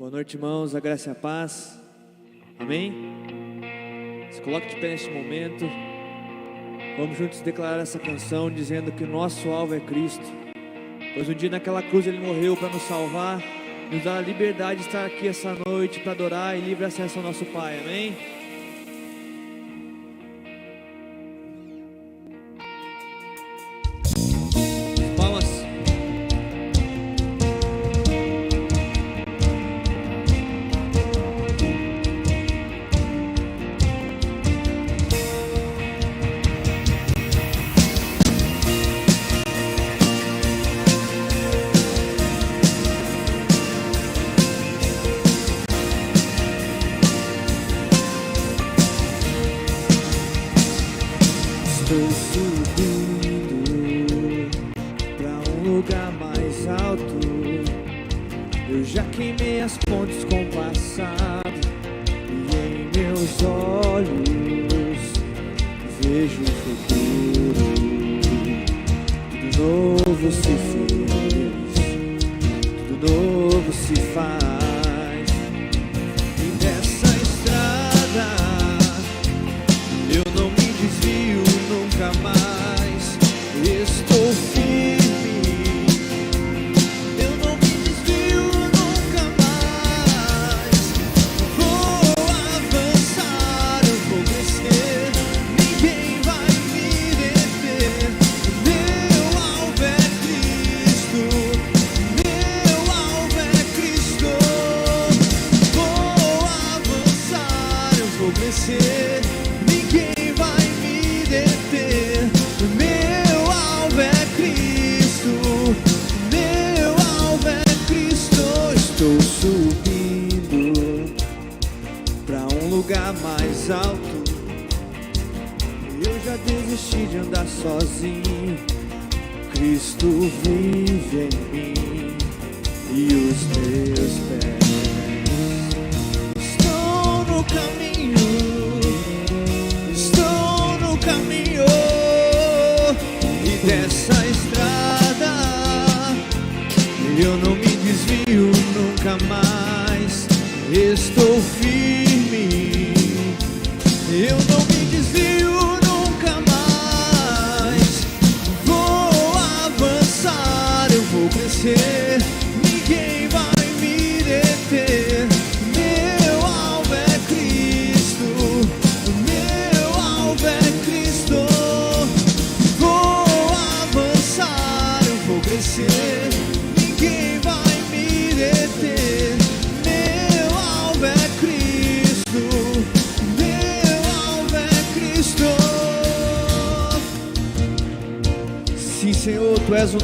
Boa noite, irmãos, a graça e a paz, amém? Se coloque de pé neste momento, vamos juntos declarar essa canção, dizendo que o nosso alvo é Cristo, pois um dia naquela cruz Ele morreu para nos salvar, nos dar a liberdade de estar aqui essa noite, para adorar e livre acesso ao nosso Pai, amém?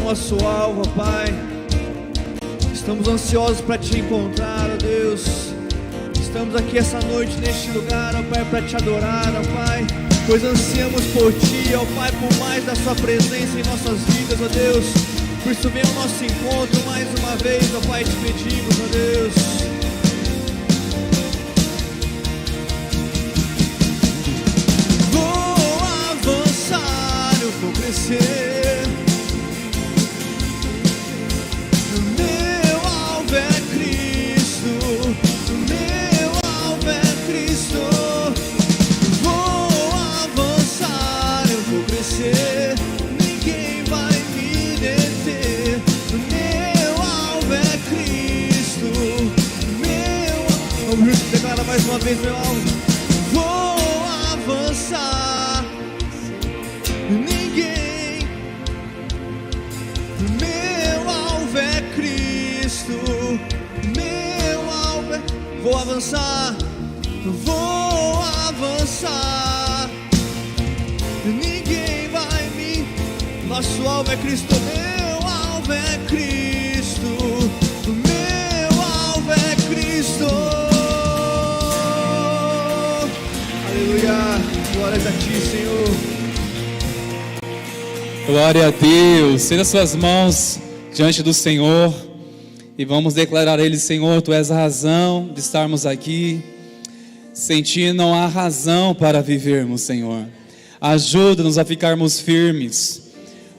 Nosso alvo, Pai, estamos ansiosos para Te encontrar, ó Deus. Estamos aqui essa noite neste lugar, ó Pai, para Te adorar, ó Pai, pois ansiamos por Ti, ó Pai, por mais da Sua presença em nossas vidas, ó Deus. Por isso vem ao nosso encontro mais uma vez, ó Pai, Te pedimos, ó Deus. Vou avançar, eu vou crescer. Declara mais uma vez, meu alvo. Vou avançar. Ninguém. Meu alvo é Cristo. Meu alvo é... Vou avançar. Vou avançar. Ninguém vai me... Nosso alvo é Cristo. Meu alvo alvo é Cristo, o meu alvo é Cristo. Aleluia, glórias a Ti, Senhor. Glória a Deus. Estenda suas mãos diante do Senhor e vamos declarar a Ele: Senhor, Tu és a razão de estarmos aqui. Sem Ti não há razão para vivermos, Senhor. Ajuda-nos a ficarmos firmes.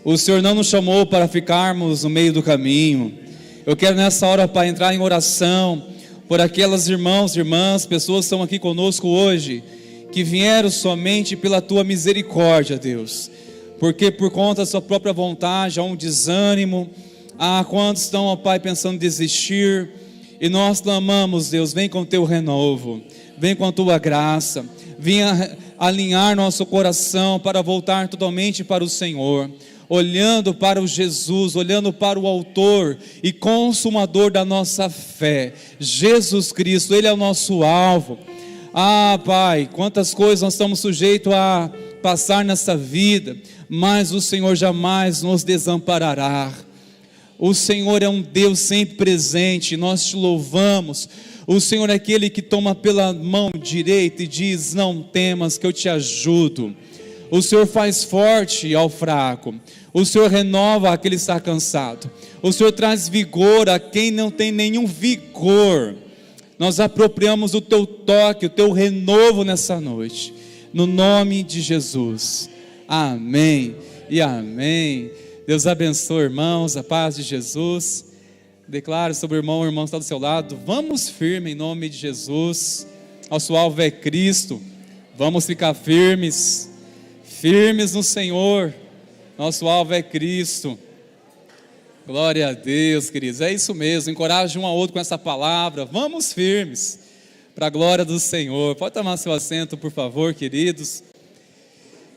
O Senhor não nos chamou para ficarmos no meio do caminho. Eu quero nessa hora, Pai, entrar em oração por aquelas irmãos e irmãs, pessoas que estão aqui conosco hoje, que vieram somente pela Tua misericórdia, Deus, porque por conta da sua própria vontade há um desânimo, há quantos estão, ó Pai, pensando em desistir, e nós clamamos, Deus, vem com Teu renovo, vem com a Tua graça, venha alinhar nosso coração para voltar totalmente para o Senhor, olhando para o Jesus, olhando para o autor e consumador da nossa fé, Jesus Cristo. Ele é o nosso alvo. Ah, Pai, quantas coisas nós estamos sujeitos a passar nessa vida, mas o Senhor jamais nos desamparará. O Senhor é um Deus sempre presente, nós Te louvamos. O Senhor é aquele que toma pela mão direita e diz: não temas, que eu te ajudo. O Senhor faz forte ao fraco, o Senhor renova aquele que está cansado, o Senhor traz vigor a quem não tem nenhum vigor. Nós apropriamos o Teu toque, o Teu renovo nessa noite, no nome de Jesus, amém e amém. Deus abençoe, irmãos, a paz de Jesus. Declaro sobre o irmão que está do seu lado: vamos firme em nome de Jesus, nosso alvo é Cristo, vamos ficar firmes no Senhor, nosso alvo é Cristo. Glória a Deus, queridos, é isso mesmo, encoraje um ao outro com essa palavra, vamos firmes, para a glória do Senhor. Pode tomar seu assento, por favor, queridos.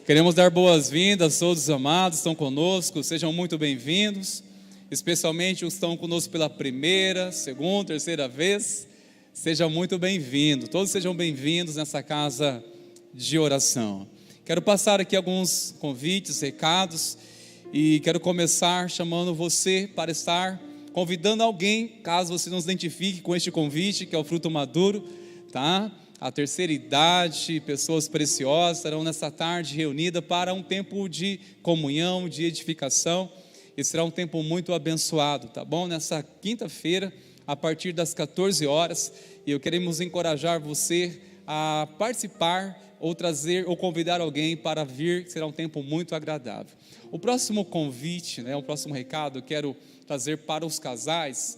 Queremos dar boas-vindas a todos os amados que estão conosco, sejam muito bem-vindos, especialmente os que estão conosco pela primeira, segunda, terceira vez, sejam muito bem-vindos, todos sejam bem-vindos nessa casa de oração. Quero passar aqui alguns convites, recados, e quero começar chamando você para estar convidando alguém, caso você não se identifique com este convite, que é o fruto maduro, tá? A terceira idade, pessoas preciosas estarão nessa tarde reunidas para um tempo de comunhão, de edificação, e será um tempo muito abençoado, tá bom? Nessa quinta-feira, a partir das 14 horas, e eu queremos encorajar você a participar, ou trazer, ou convidar alguém para vir, que será um tempo muito agradável. O próximo convite, o próximo recado, eu quero trazer para os casais,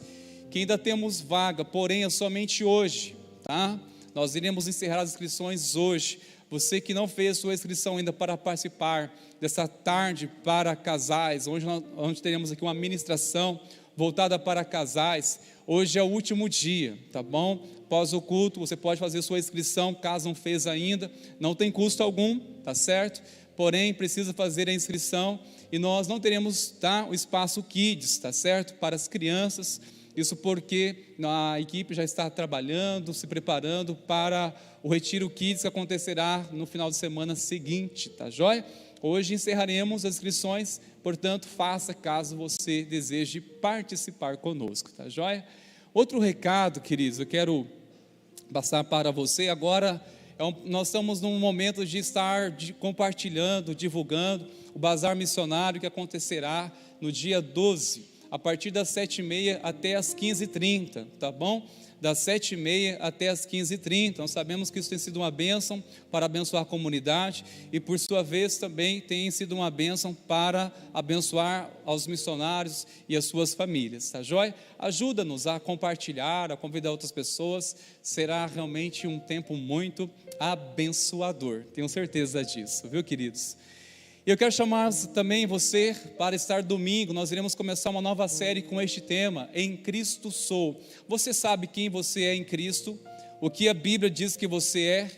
que ainda temos vaga, porém é somente hoje, tá? Nós iremos encerrar as inscrições hoje. Você que não fez sua inscrição ainda para participar dessa tarde para casais, onde teremos aqui uma ministração voltada para casais, hoje é o último dia, tá bom? Após o culto, você pode fazer sua inscrição, caso não fez ainda, não tem custo algum, tá certo? Porém, precisa fazer a inscrição, e nós não teremos, tá, o espaço Kids, tá certo? Para as crianças, isso porque a equipe já está trabalhando, se preparando para o Retiro Kids que acontecerá no final de semana seguinte, tá joia? Hoje encerraremos as inscrições, portanto, faça caso você deseje participar conosco, tá joia? Outro recado, queridos, eu quero passar para você agora. Nós estamos num momento de estar compartilhando, divulgando o bazar missionário que acontecerá no dia 12, a partir das 7h30 até as 15h30, tá bom? Das 7h30 até as 15h30, nós sabemos que isso tem sido uma bênção para abençoar a comunidade, e por sua vez também tem sido uma bênção para abençoar aos missionários e as suas famílias, tá joia? Ajuda-nos a compartilhar, a convidar outras pessoas, será realmente um tempo muito abençoador, tenho certeza disso, viu, queridos? E eu quero chamar também você para estar domingo, nós iremos começar uma nova série com este tema, Em Cristo Sou. Você sabe quem você é em Cristo? O que a Bíblia diz que você é?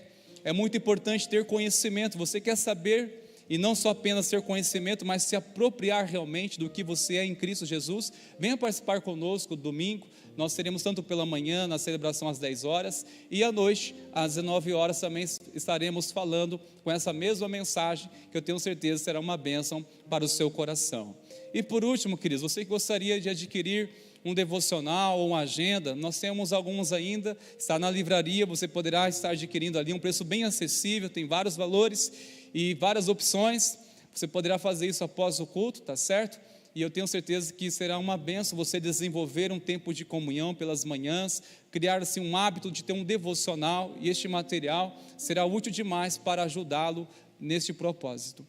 É muito importante ter conhecimento. Você quer saber e não só apenas ter conhecimento, mas se apropriar realmente do que você é em Cristo Jesus, venha participar conosco domingo. Nós teremos tanto pela manhã, na celebração às 10 horas, e à noite, às 19 horas, também estaremos falando com essa mesma mensagem, que eu tenho certeza será uma bênção para o seu coração. E por último, queridos, você que gostaria de adquirir um devocional ou uma agenda, nós temos alguns ainda, está na livraria, você poderá estar adquirindo ali, um preço bem acessível, tem vários valores e várias opções, você poderá fazer isso após o culto, tá certo? E eu tenho certeza que será uma bênção você desenvolver um tempo de comunhão pelas manhãs, criar assim um hábito de ter um devocional, e este material será útil demais para ajudá-lo neste propósito.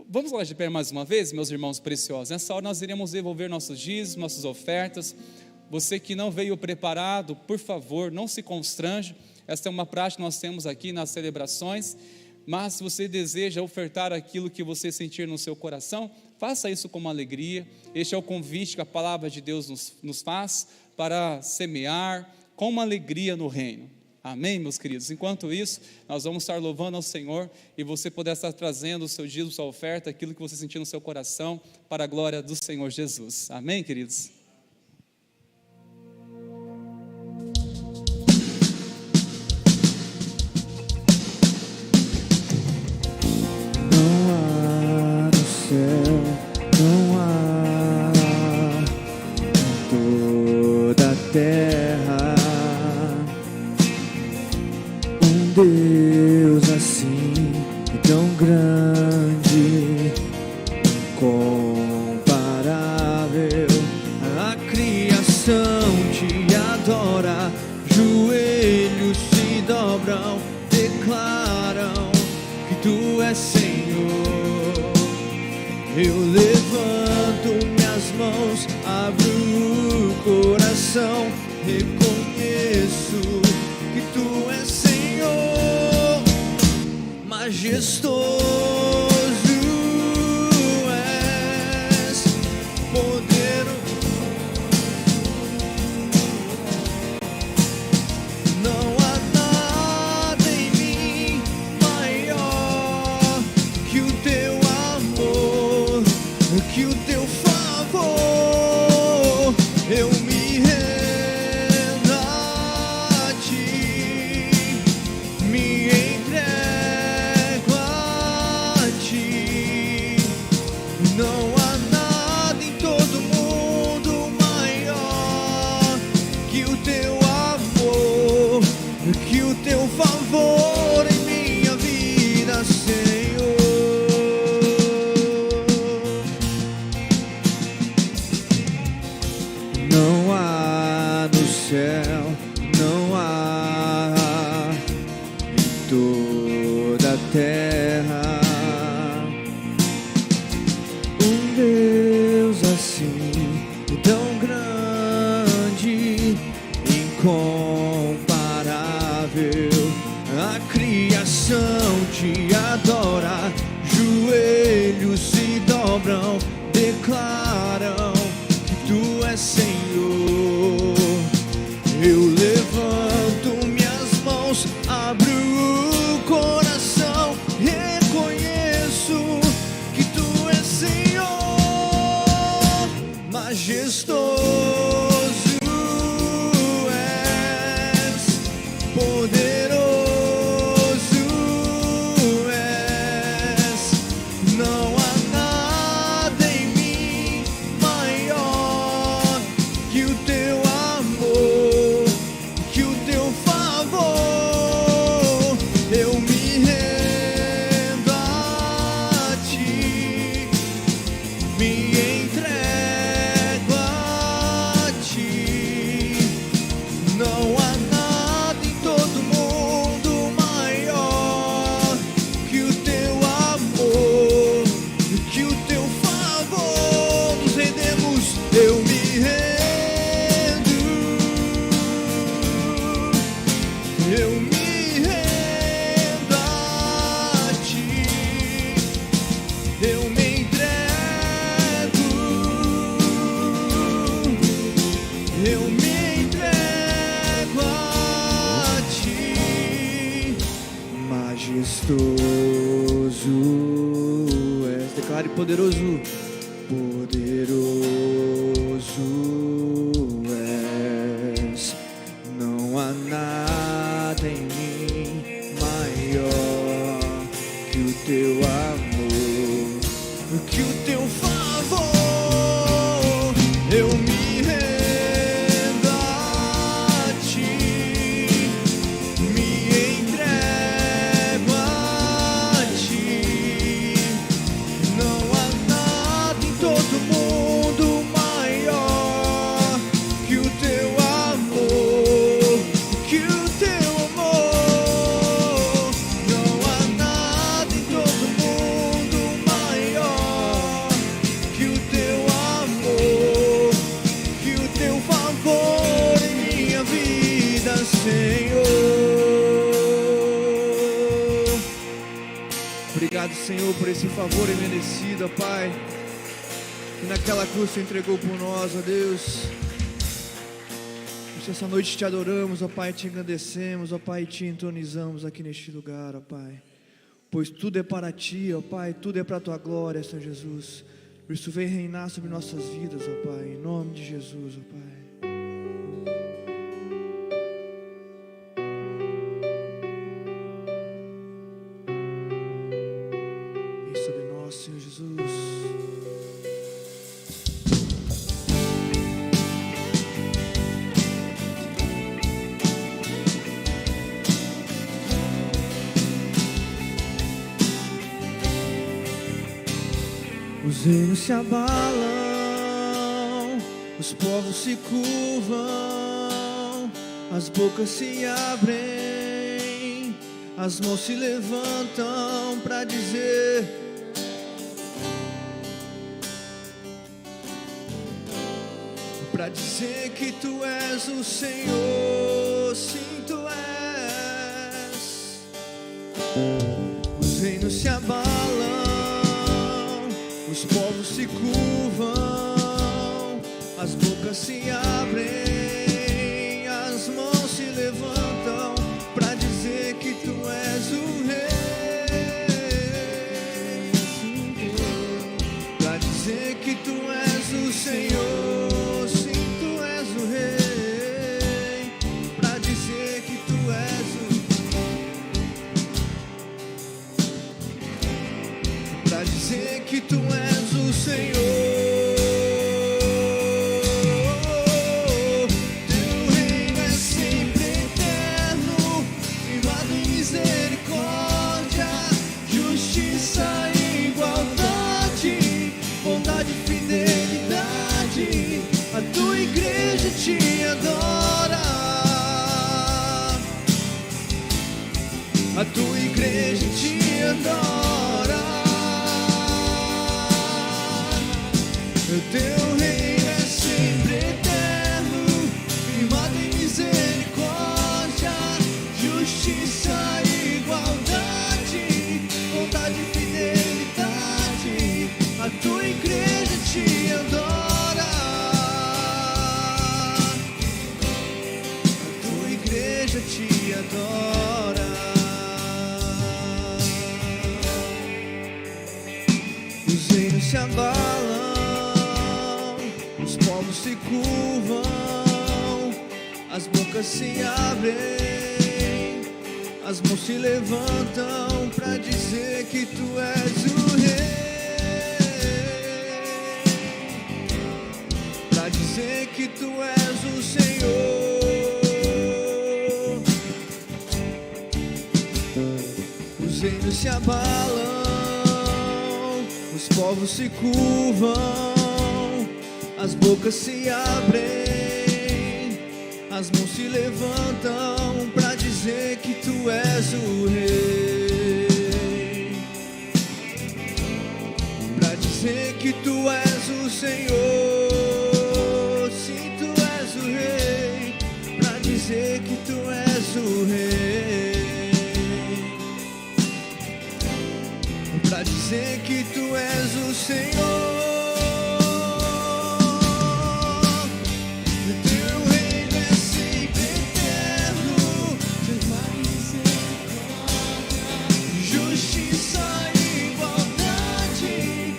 Vamos lá de pé mais uma vez, meus irmãos preciosos. Nessa hora nós iremos devolver nossos dízimos, nossas ofertas. Você que não veio preparado, por favor, não se constrange. Esta é uma prática que nós temos aqui nas celebrações. Mas se você deseja ofertar aquilo que você sentir no seu coração, faça isso com alegria. Este é o convite que a palavra de Deus nos faz para semear com uma alegria no reino. Amém, meus queridos? Enquanto isso, nós vamos estar louvando ao Senhor e você poder estar trazendo o seu dízimo, sua oferta, aquilo que você sentir no seu coração, para a glória do Senhor Jesus. Amém, queridos? Não há no céu, não há em toda a terra Deus assim tão grande, incomparável. A criação te adora, joelhos se dobram, declaram que tu és Senhor. Eu levanto minhas mãos, abro o coração, reconheço que tu és Senhor. Majestoso és, poderoso. Não há nada em mim maior que o teu amor, que o teu favor. Eu me rendo a ti, me entrego a ti. Não há nada em todo mundo maior que o teu amor, que o teu favor em minha vida, Senhor. Não há no céu, não há em toda a terra um Deus assim tão grande, incomparável. A criação te adora, joelhos se dobram, declaram que tu és Senhor. Eu levanto minhas mãos, abro o coração, reconheço que tu és Senhor. Majestoso és, poderoso és. Não há nada em mim maior que o teu amor, que o teu favor. Eu me rendo a ti, me entrego a ti. Não há nada em todo mundo maior que o teu amor, que o teu favor. Nos rendemos, eu me rendo, eu me rendo a ti, eu me entrego, eu me entrego a ti. Majestoso declare poderoso. Poderoso és, não há nada em mim maior que o teu amor, que o teu favor. Eu me rendo a ti, me entrego a ti. Não há nada em todo mundo maior que o teu amor, que o teu amor. Não há nada em todo mundo maior que o teu amor, que o teu favor em minha vida, Senhor. Obrigado, Senhor, por esse favor imerecido, ó Pai, que naquela cruz você entregou por nós, ó Deus. Por isso essa noite te adoramos, ó Pai, te engrandecemos, ó Pai, e te entronizamos aqui neste lugar, ó Pai. Pois tudo é para ti, ó Pai, tudo é para a tua glória, Senhor Jesus. Por isso vem reinar sobre nossas vidas, ó Pai, em nome de Jesus, ó Pai. Vem sobre nós, Senhor Jesus. Os reinos se abalam, os povos se curvam, as bocas se abrem, as mãos se levantam para dizer: que tu és o Senhor, sim, tu és. Os reinos se abalam, os povos se curvam, as bocas se abrem, as mãos se levantam para dizer que tu és o Rei, para dizer que tu és o Senhor, sim, tu és o Rei, para dizer que tu és o, para dizer que tu és o Senhor. Teu reino é sempre eterno, firmado em misericórdia, justiça e igualdade, bondade e fidelidade. A tua igreja te adora, a tua igreja te adora. O teu reino é sempre eterno, firmado em misericórdia, justiça e igualdade, bondade e fidelidade. A tua igreja te adora, a tua igreja te adora. Os reinos se abalam, os povos se curvam, as bocas se abrem, as mãos se levantam para dizer que tu és o Rei, para dizer que tu és o Senhor. Os reinos se abalam, os povos se curvam, as bocas se abrem, as mãos se levantam para dizer que tu és o Rei, para dizer que tu és o Senhor, sim, tu és o Rei, para dizer que tu és o Rei, para dizer que tu és o Senhor. Justiça e igualdade,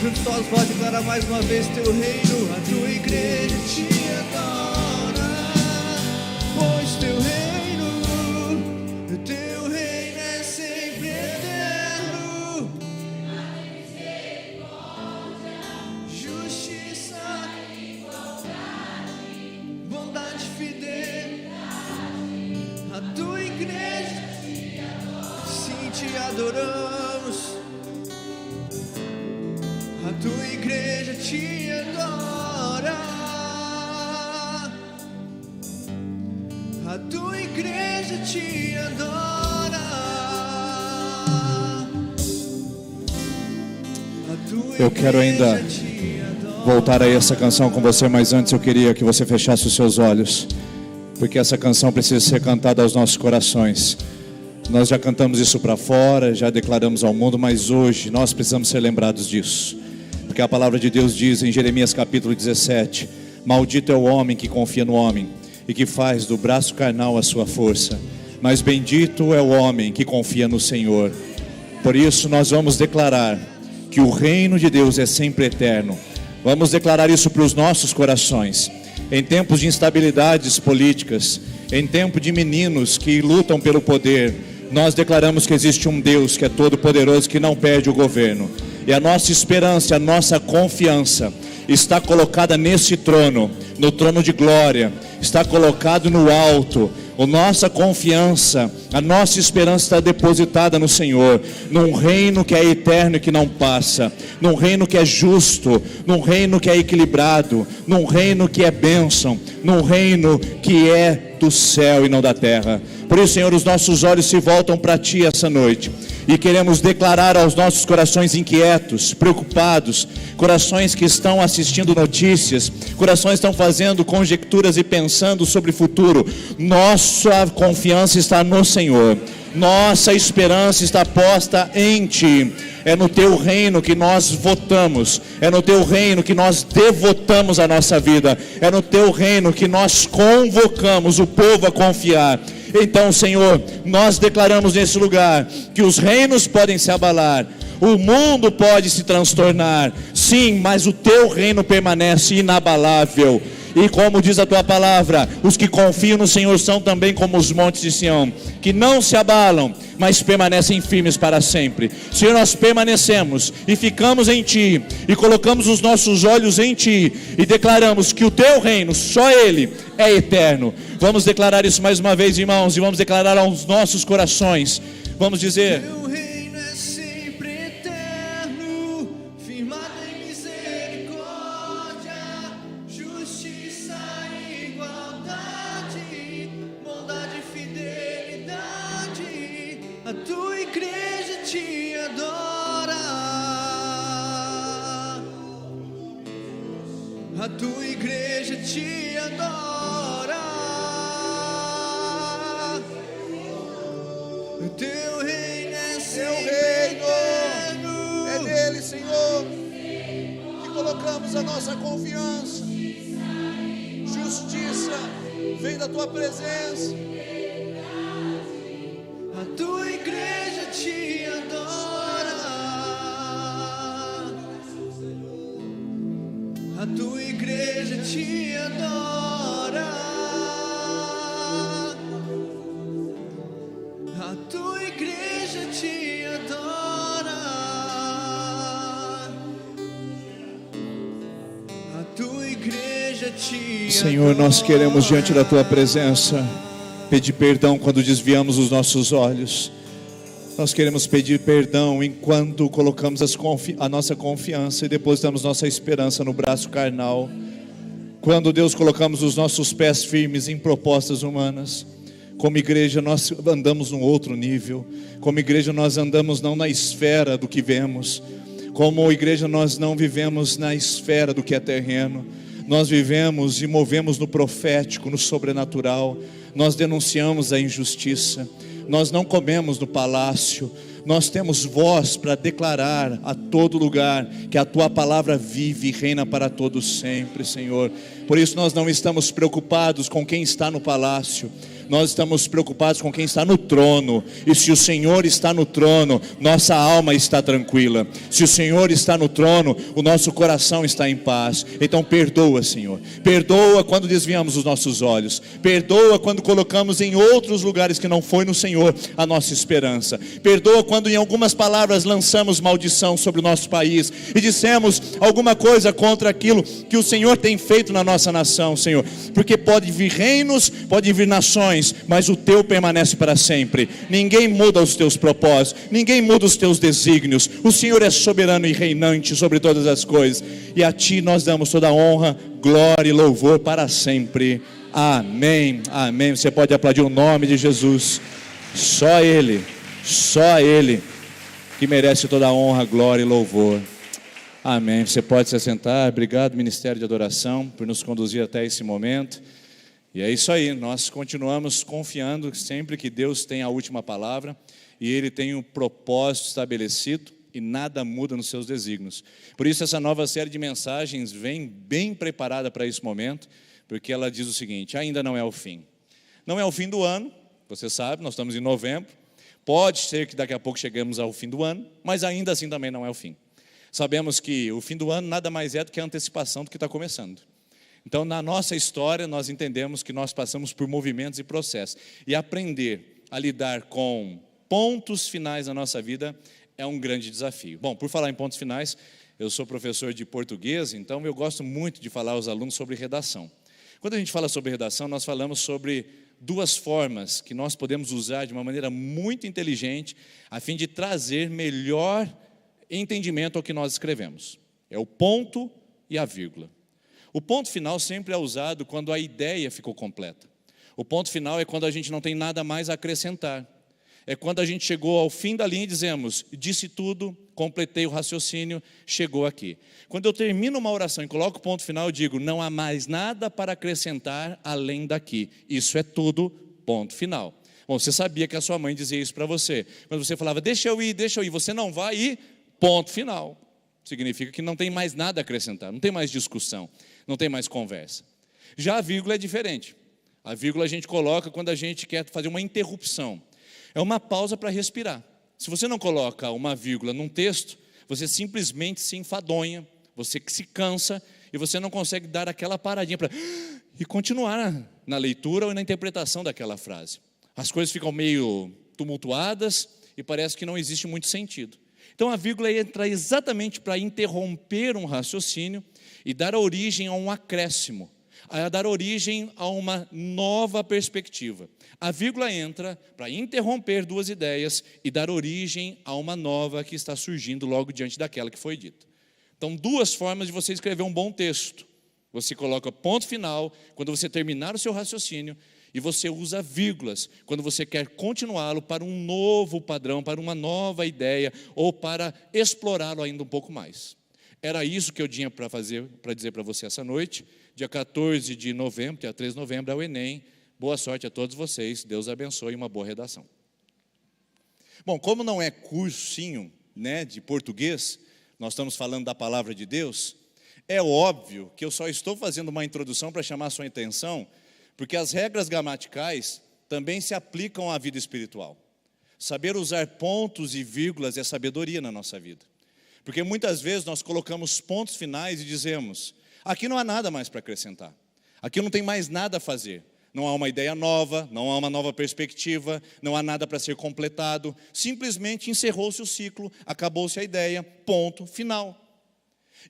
juntos todos para declarar mais uma vez teu reino. A tua igreja te adora, pois teu reino é sempre eterno. Justiça, bondade, fidelidade. A tua igreja, sim, te adoramos. A tua igreja te adora. A tua igreja te adora. A tua Eu quero ainda igreja te adora. voltar a essa canção com você, mas antes eu queria que você fechasse os seus olhos, porque essa canção precisa ser cantada aos nossos corações. Nós já cantamos isso para fora, já declaramos ao mundo, mas hoje nós precisamos ser lembrados disso, porque a palavra de Deus diz em Jeremias capítulo 17: maldito é o homem que confia no homem e que faz do braço carnal a sua força, mas bendito é o homem que confia no Senhor. Por isso nós vamos declarar que o reino de Deus é sempre eterno. Vamos declarar isso para os nossos corações. Em tempos de instabilidades políticas, em tempo de meninos que lutam pelo poder, nós declaramos que existe um Deus que é todo poderoso, que não perde o governo. E a nossa esperança, a nossa confiança está colocada nesse trono, no trono de glória, está colocado no alto. A nossa confiança, a nossa esperança está depositada no Senhor, num reino que é eterno e que não passa, num reino que é justo, num reino que é equilibrado, num reino que é bênção, num reino que é do céu e não da terra. Por isso, Senhor, os nossos olhos se voltam para Ti essa noite e queremos declarar aos nossos corações inquietos, preocupados, corações que estão assistindo notícias, corações que estão fazendo conjecturas e pensando sobre o futuro. Nossa confiança está no Senhor, nossa esperança está posta em Ti. É no Teu reino que nós votamos, é no Teu reino que nós devotamos a nossa vida, é no Teu reino que nós convocamos o povo a confiar. Então, Senhor, nós declaramos nesse lugar que os reinos podem se abalar, o mundo pode se transtornar, sim, mas o Teu reino permanece inabalável. E como diz a Tua palavra, os que confiam no Senhor são também como os montes de Sião, que não se abalam, mas permanecem firmes para sempre. Senhor, nós permanecemos e ficamos em Ti, e colocamos os nossos olhos em Ti, e declaramos que o Teu reino, só Ele, é eterno. Vamos declarar isso mais uma vez, irmãos, e vamos declarar aos nossos corações. Vamos dizer: Teu reino é sempre eterno, firmado em misericórdia, justiça e igualdade, bondade e fidelidade. A tua igreja te adora. A tua igreja te adora. O teu reino é sempre eterno. é nele, Senhor, que colocamos a nossa confiança. Justiça vem da Tua presença. A tua igreja te adora. A tua igreja te adora. A tua igreja te adora. A tua igreja te Senhor, nós queremos diante da Tua presença pedir perdão quando desviamos os nossos olhos. Nós queremos pedir perdão enquanto colocamos a nossa confiança e depositamos nossa esperança no braço carnal. Quando, Deus, colocamos os nossos pés firmes em propostas humanas. Como igreja nós andamos num outro nível. Como igreja nós andamos não na esfera do que vemos. Como igreja nós não vivemos na esfera do que é terreno. Nós vivemos e movemos no profético, no sobrenatural. Nós denunciamos a injustiça. Nós não comemos no palácio. Nós temos voz para declarar a todo lugar que a Tua palavra vive e reina para todos sempre, Senhor. Por isso nós não estamos preocupados com quem está no palácio. nós estamos preocupados com quem está no trono. E se o Senhor está no trono, nossa alma está tranquila. Se o Senhor está no trono, o nosso coração está em paz. Então perdoa, Senhor. Perdoa quando desviamos os nossos olhos. Perdoa quando colocamos em outros lugares que não foi no Senhor a nossa esperança. Perdoa quando em algumas palavras lançamos maldição sobre o nosso país e dissemos alguma coisa contra aquilo que o Senhor tem feito na nossa nação, Senhor. Porque pode vir reinos, pode vir nações, mas o teu permanece para sempre. Ninguém muda os teus propósitos, ninguém muda os teus desígnios. O Senhor é soberano e reinante sobre todas as coisas, e a ti nós damos toda a honra, glória e louvor para sempre. Amém, amém. Você pode aplaudir o nome de Jesus. Só Ele que merece toda a honra, glória e louvor. Amém. Você pode se assentar. Obrigado, Ministério de Adoração, por nos conduzir até esse momento. E é isso aí, nós continuamos confiando sempre que Deus tem a última palavra e Ele tem um propósito estabelecido e nada muda nos seus desígnios. Por isso essa nova série de mensagens vem bem preparada para esse momento, porque ela diz o seguinte: ainda não é o fim. Não é o fim do ano, você sabe, nós estamos em novembro. Pode ser que daqui a pouco cheguemos ao fim do ano, mas ainda assim também não é o fim. Sabemos que o fim do ano nada mais é do que a antecipação do que está começando. Então, na nossa história, nós entendemos que nós passamos por movimentos e processos. E aprender a lidar com pontos finais na nossa vida é um grande desafio. Bom, por falar em pontos finais, eu sou professor de português, então eu gosto muito de falar aos alunos sobre redação. Quando a gente fala sobre redação, nós falamos sobre duas formas que nós podemos usar de uma maneira muito inteligente, a fim de trazer melhor entendimento ao que nós escrevemos. É o ponto e a vírgula. O ponto final sempre é usado quando a ideia ficou completa. O ponto final é quando a gente não tem nada mais a acrescentar. É quando a gente chegou ao fim da linha e dizemos: disse tudo, completei o raciocínio, chegou aqui. Quando eu termino uma oração e coloco o ponto final, eu digo: não há mais nada para acrescentar além daqui. Isso é tudo, ponto final. Bom, você sabia que a sua mãe dizia isso para você. Quando você falava: deixa eu ir, você não vai ir, ponto final. Significa que não tem mais nada a acrescentar, não tem mais discussão, não tem mais conversa. Já a vírgula é diferente. A vírgula a gente coloca quando a gente quer fazer uma interrupção. É uma pausa para respirar. Se você não coloca uma vírgula num texto, você simplesmente se enfadonha, você se cansa e você não consegue dar aquela paradinha para e continuar na leitura ou na interpretação daquela frase. As coisas ficam meio tumultuadas e parece que não existe muito sentido. Então a vírgula entra exatamente para interromper um raciocínio e dar origem a um acréscimo, a dar origem a uma nova perspectiva. A vírgula entra para interromper duas ideias e dar origem a uma nova que está surgindo logo diante daquela que foi dita. Então, duas formas de você escrever um bom texto. Você coloca ponto final quando você terminar o seu raciocínio, e você usa vírgulas quando você quer continuá-lo para um novo padrão, para uma nova ideia, ou para explorá-lo ainda um pouco mais. Era isso que eu tinha para dizer para você essa noite. Dia 14 de novembro, dia 13 de novembro, é o Enem. Boa sorte a todos vocês, Deus abençoe e uma boa redação. Bom, como não é cursinho, de português, nós estamos falando da palavra de Deus, é óbvio que eu só estou fazendo uma introdução para chamar a sua atenção, porque as regras gramaticais também se aplicam à vida espiritual. Saber usar pontos e vírgulas é sabedoria na nossa vida. Porque muitas vezes nós colocamos pontos finais e dizemos: aqui não há nada mais para acrescentar. Aqui não tem mais nada a fazer. Não há uma ideia nova, não há uma nova perspectiva, não há nada para ser completado. Simplesmente encerrou-se o ciclo, acabou-se a ideia, ponto final.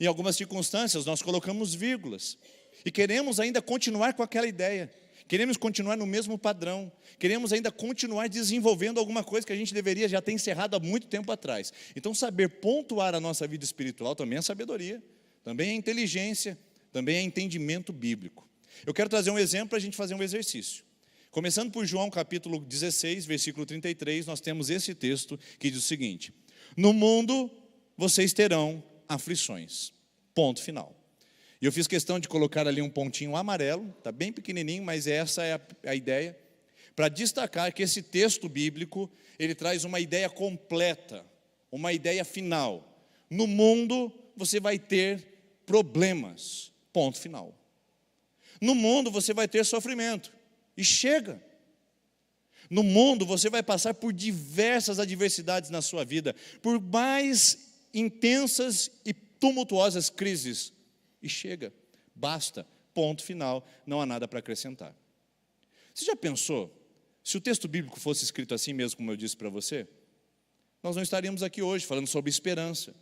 Em algumas circunstâncias nós colocamos vírgulas e queremos ainda continuar com aquela ideia, queremos continuar no mesmo padrão, queremos ainda continuar desenvolvendo alguma coisa que a gente deveria já ter encerrado há muito tempo atrás. Então saber pontuar a nossa vida espiritual também é sabedoria, também é inteligência, também é entendimento bíblico. Eu quero trazer um exemplo para a gente fazer um exercício. Começando por João capítulo 16, versículo 33, nós temos esse texto que diz o seguinte: no mundo vocês terão aflições, ponto final. E eu fiz questão de colocar ali um pontinho amarelo, está bem pequenininho, mas essa é a ideia, para destacar que esse texto bíblico, ele traz uma ideia completa, uma ideia final. No mundo você vai ter problemas, ponto final. No mundo você vai ter sofrimento, e chega, No mundo você vai passar por diversas adversidades na sua vida, por mais intensas e tumultuosas crises. E chega, basta, ponto final, não há nada para acrescentar. Você já pensou, se o texto bíblico fosse escrito assim mesmo, como eu disse para você, nós não estaríamos aqui hoje falando sobre esperança.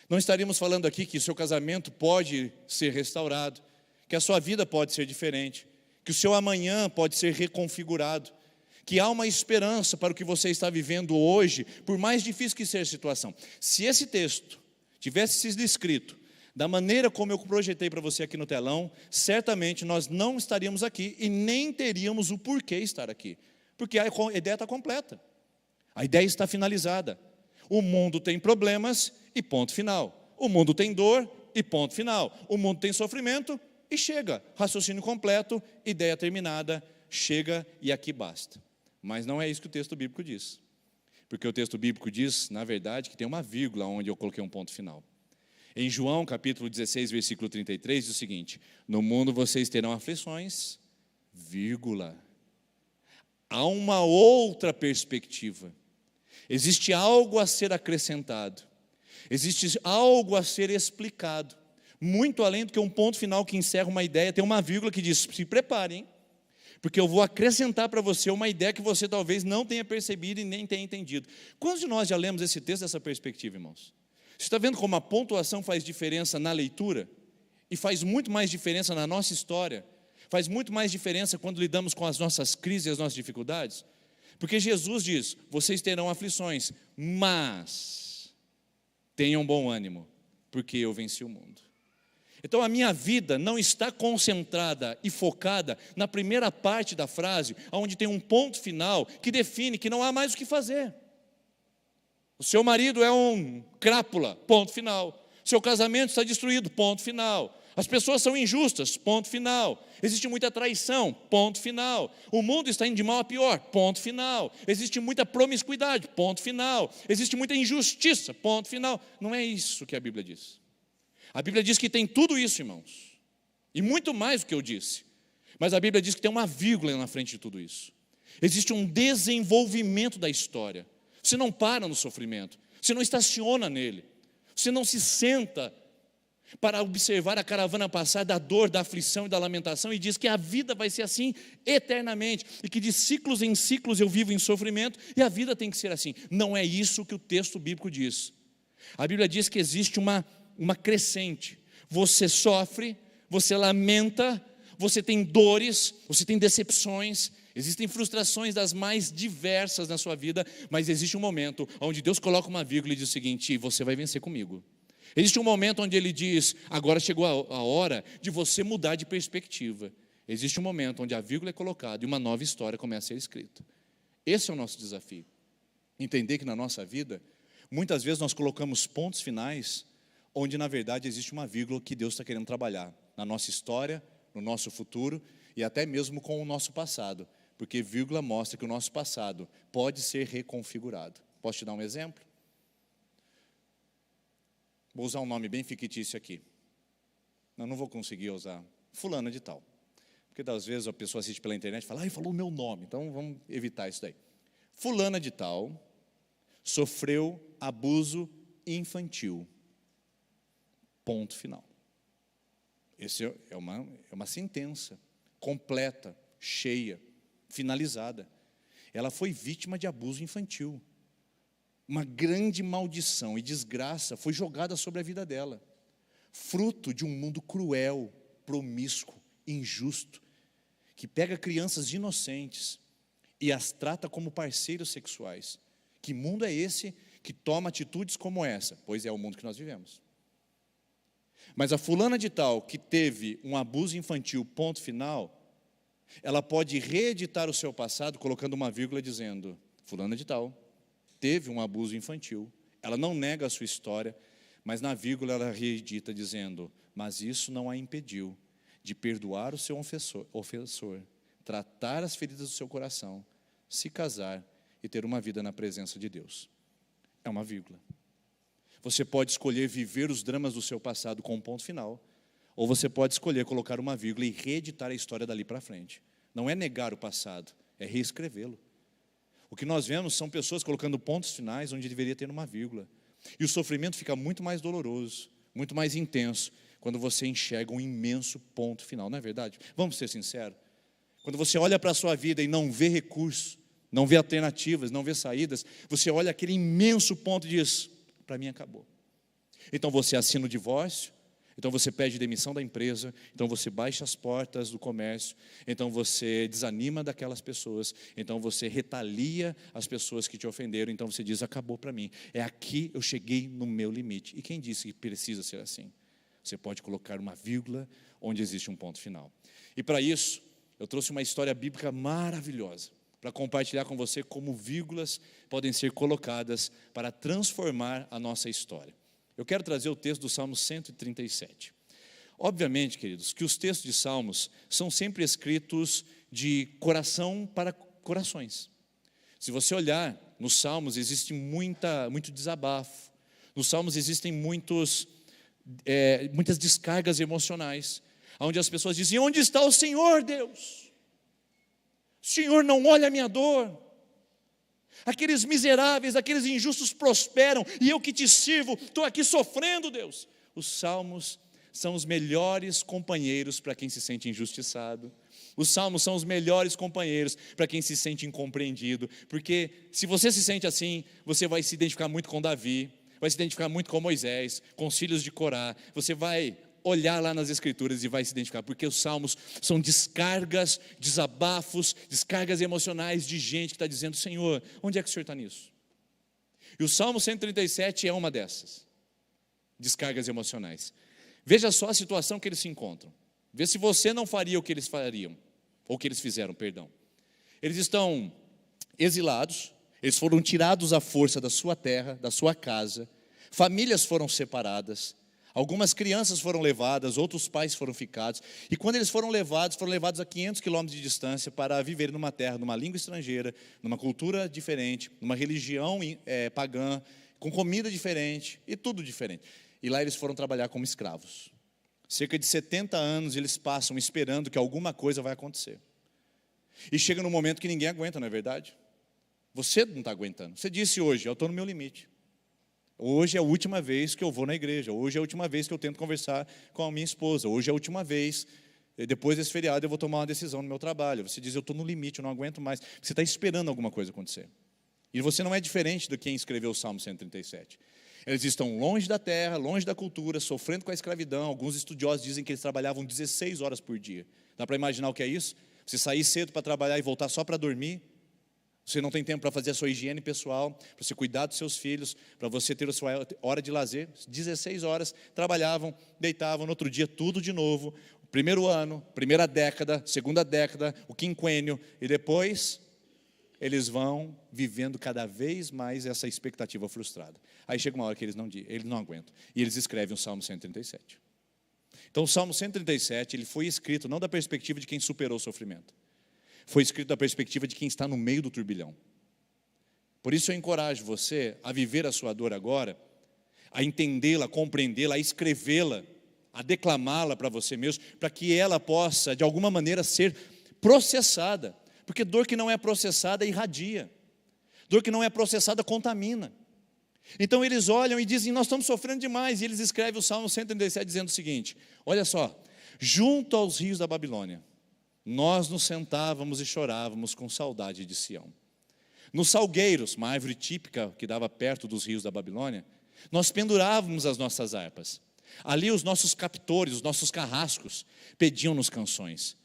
Não estaríamos falando aqui que o seu casamento pode ser restaurado, que a sua vida pode ser diferente, que o seu amanhã pode ser reconfigurado, que há uma esperança para o que você está vivendo hoje, por mais difícil que seja a situação. Se esse texto tivesse sido escrito da maneira como eu projetei para você aqui no telão, certamente nós não estaríamos aqui e nem teríamos o porquê estar aqui, porque a ideia está completa, a ideia está finalizada. O mundo tem problemas e ponto final. O mundo tem dor e ponto final. O mundo tem sofrimento e chega. Raciocínio completo, ideia terminada, chega e aqui basta. Mas não é isso que o texto bíblico diz. Porque o texto bíblico diz, na verdade, que tem uma vírgula onde eu coloquei um ponto final. Em João, capítulo 16, versículo 33, diz o seguinte: no mundo vocês terão aflições, vírgula. Há uma outra perspectiva. Existe algo a ser acrescentado. Existe algo a ser explicado. Muito além do que um ponto final que encerra uma ideia, tem uma vírgula que diz: se preparem, porque eu vou acrescentar para você uma ideia que você talvez não tenha percebido e nem tenha entendido. Quantos de nós já lemos esse texto dessa perspectiva, irmãos? Você está vendo como a pontuação faz diferença na leitura? E faz muito mais diferença na nossa história? Faz muito mais diferença quando lidamos com as nossas crises e as nossas dificuldades? Porque Jesus diz: vocês terão aflições, mas tenham bom ânimo, porque eu venci o mundo. Então a minha vida não está concentrada e focada na primeira parte da frase, onde tem um ponto final que define que não há mais o que fazer. O seu marido é um crápula, ponto final. Seu casamento está destruído, ponto final. As pessoas são injustas, ponto final. Existe muita traição, ponto final. O mundo está indo de mal a pior, ponto final. Existe muita promiscuidade, ponto final. Existe muita injustiça, ponto final. Não é isso que a Bíblia diz. A Bíblia diz que tem tudo isso, irmãos, e muito mais do que eu disse. Mas a Bíblia diz que tem uma vírgula na frente de tudo isso. Existe um desenvolvimento da história. Você não para no sofrimento, você não estaciona nele, você não se senta para observar a caravana passar da dor, da aflição e da lamentação e diz que a vida vai ser assim eternamente e que de ciclos em ciclos eu vivo em sofrimento e a vida tem que ser assim. Não é isso que o texto bíblico diz. A Bíblia diz que existe uma crescente. Você sofre, você lamenta, você tem dores, você tem decepções, existem frustrações das mais diversas na sua vida, mas existe um momento onde Deus coloca uma vírgula e diz o seguinte: você vai vencer comigo. Existe um momento onde Ele diz: agora chegou a hora de você mudar de perspectiva. Existe um momento onde a vírgula é colocada e uma nova história começa a ser escrita. Esse é o nosso desafio. Entender que na nossa vida, muitas vezes nós colocamos pontos finais onde na verdade existe uma vírgula que Deus está querendo trabalhar na nossa história, no nosso futuro e até mesmo com o nosso passado, porque vírgula mostra que o nosso passado pode ser reconfigurado. Posso te dar um exemplo? Vou usar um nome bem fictício aqui. Não vou conseguir usar. Fulana de tal. Porque às vezes a pessoa assiste pela internet e fala: falou o meu nome, então vamos evitar isso daí. Fulana de tal sofreu abuso infantil. Ponto final. Essa é uma sentença completa, cheia, finalizada. Ela foi vítima de abuso infantil. Uma grande maldição e desgraça foi jogada sobre a vida dela. Fruto de um mundo cruel, promíscuo, injusto, que pega crianças inocentes e as trata como parceiros sexuais. Que mundo é esse que toma atitudes como essa? Pois é o mundo que nós vivemos. Mas a fulana de tal que teve um abuso infantil, ponto final, ela pode reeditar o seu passado colocando uma vírgula dizendo: fulana de tal teve um abuso infantil. Ela não nega a sua história, mas na vírgula ela reedita dizendo: mas isso não a impediu de perdoar o seu ofensor, tratar as feridas do seu coração, se casar e ter uma vida na presença de Deus. É uma vírgula. Você pode escolher viver os dramas do seu passado com um ponto final, ou você pode escolher colocar uma vírgula e reeditar a história dali para frente. Não é negar o passado, é reescrevê-lo. O que nós vemos são pessoas colocando pontos finais onde deveria ter uma vírgula. E o sofrimento fica muito mais doloroso, muito mais intenso, quando você enxerga um imenso ponto final, não é verdade? Vamos ser sinceros. Quando você olha para a sua vida e não vê recurso, não vê alternativas, não vê saídas, você olha aquele imenso ponto e diz, para mim acabou. Então você assina o divórcio, então você pede demissão da empresa, então você baixa as portas do comércio, então você desanima daquelas pessoas, então você retalia as pessoas que te ofenderam, então você diz, acabou para mim, é aqui eu cheguei no meu limite. E quem disse que precisa ser assim? Você pode colocar uma vírgula onde existe um ponto final. E para isso, eu trouxe uma história bíblica maravilhosa, para compartilhar com você como vírgulas podem ser colocadas para transformar a nossa história. Eu quero trazer o texto do Salmo 137. Obviamente, queridos, que os textos de Salmos são sempre escritos de coração para corações. Se você olhar, nos Salmos existe muito desabafo. Nos Salmos existem muitas descargas emocionais, onde as pessoas dizem, onde está o Senhor, Deus? O Senhor não olha a minha dor. Aqueles miseráveis, aqueles injustos prosperam, e eu que te sirvo, estou aqui sofrendo, Deus. Os salmos são os melhores companheiros para quem se sente injustiçado. Os salmos são os melhores companheiros para quem se sente incompreendido, porque se você se sente assim, você vai se identificar muito com Davi, vai se identificar muito com Moisés, com os filhos de Corá, você vai olhar lá nas Escrituras e vai se identificar, porque os salmos são descargas, desabafos, descargas emocionais de gente que está dizendo, Senhor, onde é que o Senhor está nisso? E o Salmo 137 é uma dessas descargas emocionais. Veja só a situação que eles se encontram. Vê se você não faria o que eles fariam, ou o que eles fizeram, perdão. Eles estão exilados, eles foram tirados à força da sua terra, da sua casa, famílias foram separadas, algumas crianças foram levadas, outros pais foram ficados, e quando eles foram levados a 500 quilômetros de distância para viver numa terra, numa língua estrangeira, numa cultura diferente, numa religião pagã, com comida diferente e tudo diferente. E lá eles foram trabalhar como escravos. Cerca de 70 anos eles passam esperando que alguma coisa vai acontecer. E chega num momento que ninguém aguenta, não é verdade? Você não está aguentando. Você disse hoje, eu estou no meu limite. Hoje é a última vez que eu vou na igreja. Hoje é a última vez que eu tento conversar com a minha esposa. Hoje é a última vez, depois desse feriado eu vou tomar uma decisão no meu trabalho. Você diz, eu estou no limite, eu não aguento mais. Você está esperando alguma coisa acontecer. E você não é diferente de quem escreveu o Salmo 137. Eles estão longe da terra, longe da cultura, sofrendo com a escravidão. Alguns estudiosos dizem que eles trabalhavam 16 horas por dia. Dá para imaginar o que é isso? Você sair cedo para trabalhar e voltar só para dormir. Você não tem tempo para fazer a sua higiene pessoal, para você cuidar dos seus filhos, para você ter a sua hora de lazer. 16 horas, trabalhavam, deitavam, no outro dia tudo de novo. Primeiro ano, primeira década, segunda década, o quinquênio, e depois eles vão vivendo cada vez mais essa expectativa frustrada. Aí chega uma hora que eles não aguentam, e eles escrevem o Salmo 137. Então o Salmo 137, ele foi escrito não da perspectiva de quem superou o sofrimento, foi escrito da perspectiva de quem está no meio do turbilhão. Por isso eu encorajo você a viver a sua dor agora, a entendê-la, a compreendê-la, a escrevê-la, a declamá-la para você mesmo, para que ela possa, de alguma maneira, ser processada. Porque dor que não é processada irradia. Dor que não é processada contamina. Então eles olham e dizem, nós estamos sofrendo demais. E eles escrevem o Salmo 137 dizendo o seguinte, olha só, junto aos rios da Babilônia, nós nos sentávamos e chorávamos com saudade de Sião. Nos salgueiros, uma árvore típica que dava perto dos rios da Babilônia, nós pendurávamos as nossas harpas. Ali os nossos captores, os nossos carrascos, pediam-nos canções.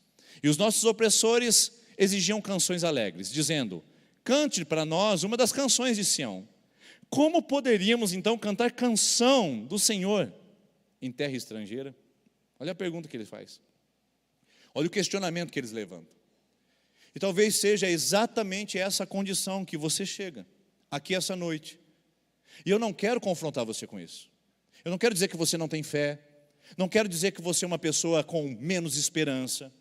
E os nossos opressores exigiam canções alegres, dizendo, cante para nós uma das canções de Sião. Como poderíamos então cantar canção do Senhor em terra estrangeira? Olha a pergunta que ele faz. Olha o questionamento que eles levantam. E talvez seja exatamente essa condição que você chega aqui essa noite. E eu não quero confrontar você com isso. Eu não quero dizer que você não tem fé. Não quero dizer que você é uma pessoa com menos esperança.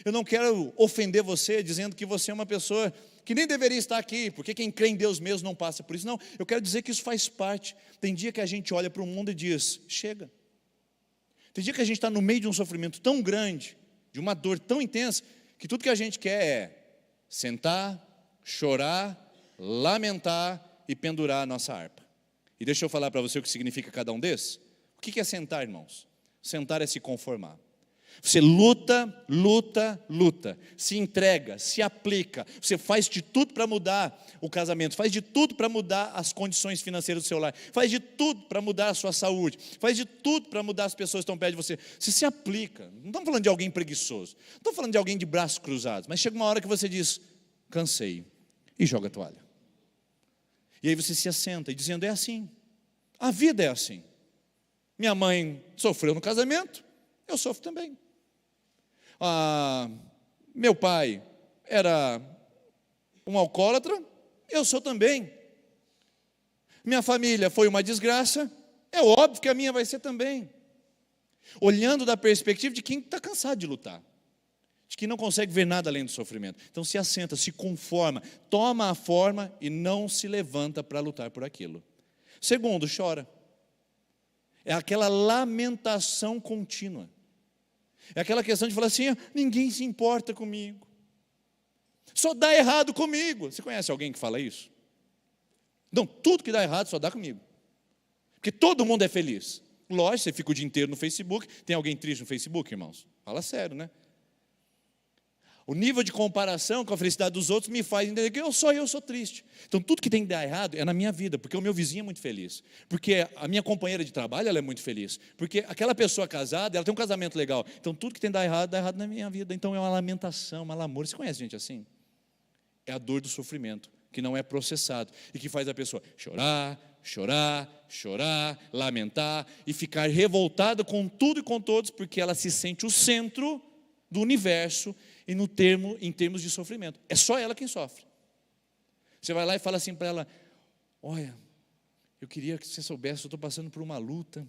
Eu não quero ofender você dizendo que você é uma pessoa que nem deveria estar aqui, porque quem crê em Deus mesmo não passa por isso. Não, eu quero dizer que isso faz parte. Tem dia que a gente olha para o mundo e diz, chega. Tem dia que a gente está no meio de um sofrimento tão grande, de uma dor tão intensa, que tudo que a gente quer é sentar, chorar, lamentar e pendurar a nossa harpa. E deixa eu falar para você o que significa cada um desses. O que é sentar, irmãos? Sentar é se conformar. Você luta, luta, luta, se entrega, se aplica, você faz de tudo para mudar o casamento, faz de tudo para mudar as condições financeiras do seu lar, faz de tudo para mudar a sua saúde, faz de tudo para mudar as pessoas que estão perto de você. Você se aplica. Não estamos falando de alguém preguiçoso, não estamos falando de alguém de braços cruzados, mas chega uma hora que você diz, cansei, e joga a toalha. E aí você se assenta e dizendo, é assim, a vida é assim. Minha mãe sofreu no casamento, eu sofro também. Meu pai era um alcoólatra, eu sou também. Minha família foi uma desgraça, é óbvio que a minha vai ser também. Olhando da perspectiva de quem está cansado de lutar, de quem não consegue ver nada além do sofrimento. Então se assenta, se conforma, toma a forma e não se levanta para lutar por aquilo. Segundo, chora. É aquela lamentação contínua. É aquela questão de falar assim, ninguém se importa comigo. Só dá errado comigo. Você conhece alguém que fala isso? Não, tudo que dá errado só dá comigo. Porque todo mundo é feliz. Lógico, você fica o dia inteiro no Facebook. Tem alguém triste no Facebook, irmãos? Fala sério, né? O nível de comparação com a felicidade dos outros me faz entender que eu sou triste. Então tudo que tem que dar errado é na minha vida, porque o meu vizinho é muito feliz, porque a minha companheira de trabalho ela é muito feliz, porque aquela pessoa casada, ela tem um casamento legal. Então tudo que tem que dar errado na minha vida. Então é uma lamentação, uma lamúria. Você conhece gente assim? É a dor do sofrimento, que não é processado e que faz a pessoa chorar, chorar, chorar, lamentar e ficar revoltada com tudo e com todos, porque ela se sente o centro do universo e em termos de sofrimento. É só ela quem sofre. Você vai lá e fala assim para ela, olha, eu queria que você soubesse, eu estou passando por uma luta,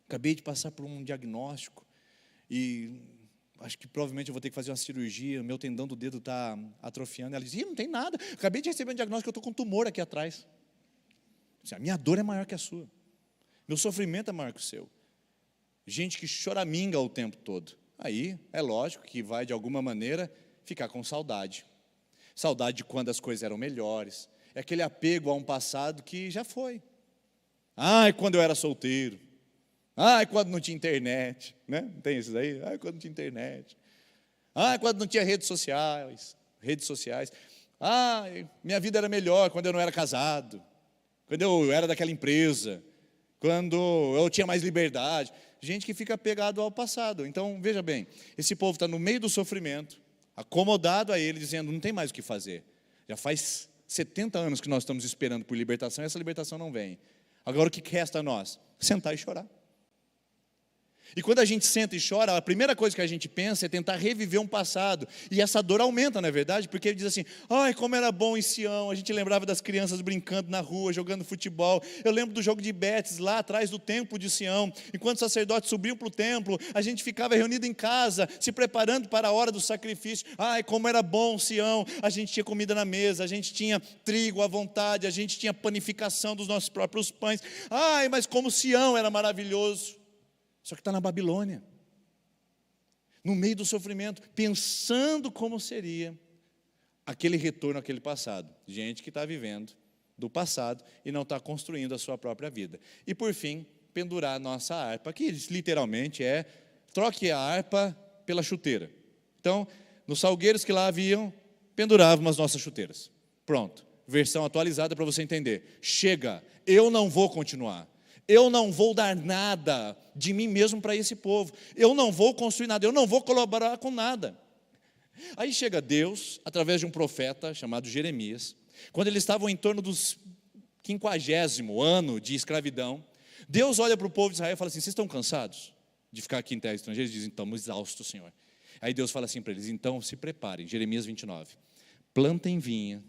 acabei de passar por um diagnóstico, e acho que provavelmente eu vou ter que fazer uma cirurgia, meu tendão do dedo está atrofiando. Ela diz, não tem nada, acabei de receber um diagnóstico, eu estou com um tumor aqui atrás. A minha dor é maior que a sua, meu sofrimento é maior que o seu. Gente que choraminga o tempo todo. Aí é lógico que vai de alguma maneira ficar com saudade. Saudade de quando as coisas eram melhores. É aquele apego a um passado que já foi. Ai, quando eu era solteiro. Ai, quando não tinha internet, né? Não tem esses aí? Ai, quando não tinha internet. Ai, quando não tinha redes sociais. Ai, minha vida era melhor quando eu não era casado. Quando eu era daquela empresa. Quando eu tinha mais liberdade. Gente que fica apegado ao passado. Então, veja bem, esse povo está no meio do sofrimento, acomodado a ele, dizendo, não tem mais o que fazer. Já faz 70 anos que nós estamos esperando por libertação, e essa libertação não vem. Agora o que resta a nós? Sentar e chorar. E quando a gente senta e chora, a primeira coisa que a gente pensa é tentar reviver um passado. E essa dor aumenta, não é verdade? Porque ele diz assim, ai, como era bom em Sião. A gente lembrava das crianças brincando na rua, jogando futebol. Eu lembro do jogo de Betes, lá atrás do templo de Sião. Enquanto os sacerdotes subiam para o templo, a gente ficava reunido em casa, se preparando para a hora do sacrifício. Ai, como era bom Sião. A gente tinha comida na mesa, a gente tinha trigo à vontade, a gente tinha panificação dos nossos próprios pães. Ai, mas como Sião era maravilhoso. Só que está na Babilônia, no meio do sofrimento, pensando como seria aquele retorno àquele passado. Gente que está vivendo do passado e não está construindo a sua própria vida. E por fim, pendurar a nossa harpa, que literalmente é, troque a harpa pela chuteira. Então, nos salgueiros que lá haviam, pendurávamos as nossas chuteiras. Pronto, versão atualizada para você entender. Chega, eu não vou continuar. Eu não vou dar nada de mim mesmo para esse povo. Eu não vou construir nada, eu não vou colaborar com nada. Aí chega Deus, através de um profeta chamado Jeremias, quando eles estavam em torno dos 50º ano de escravidão, Deus olha para o povo de Israel e fala assim, vocês estão cansados de ficar aqui em terra estrangeira? Eles dizem, estamos exaustos, Senhor. Aí Deus fala assim para eles, então se preparem, Jeremias 29, plantem vinha,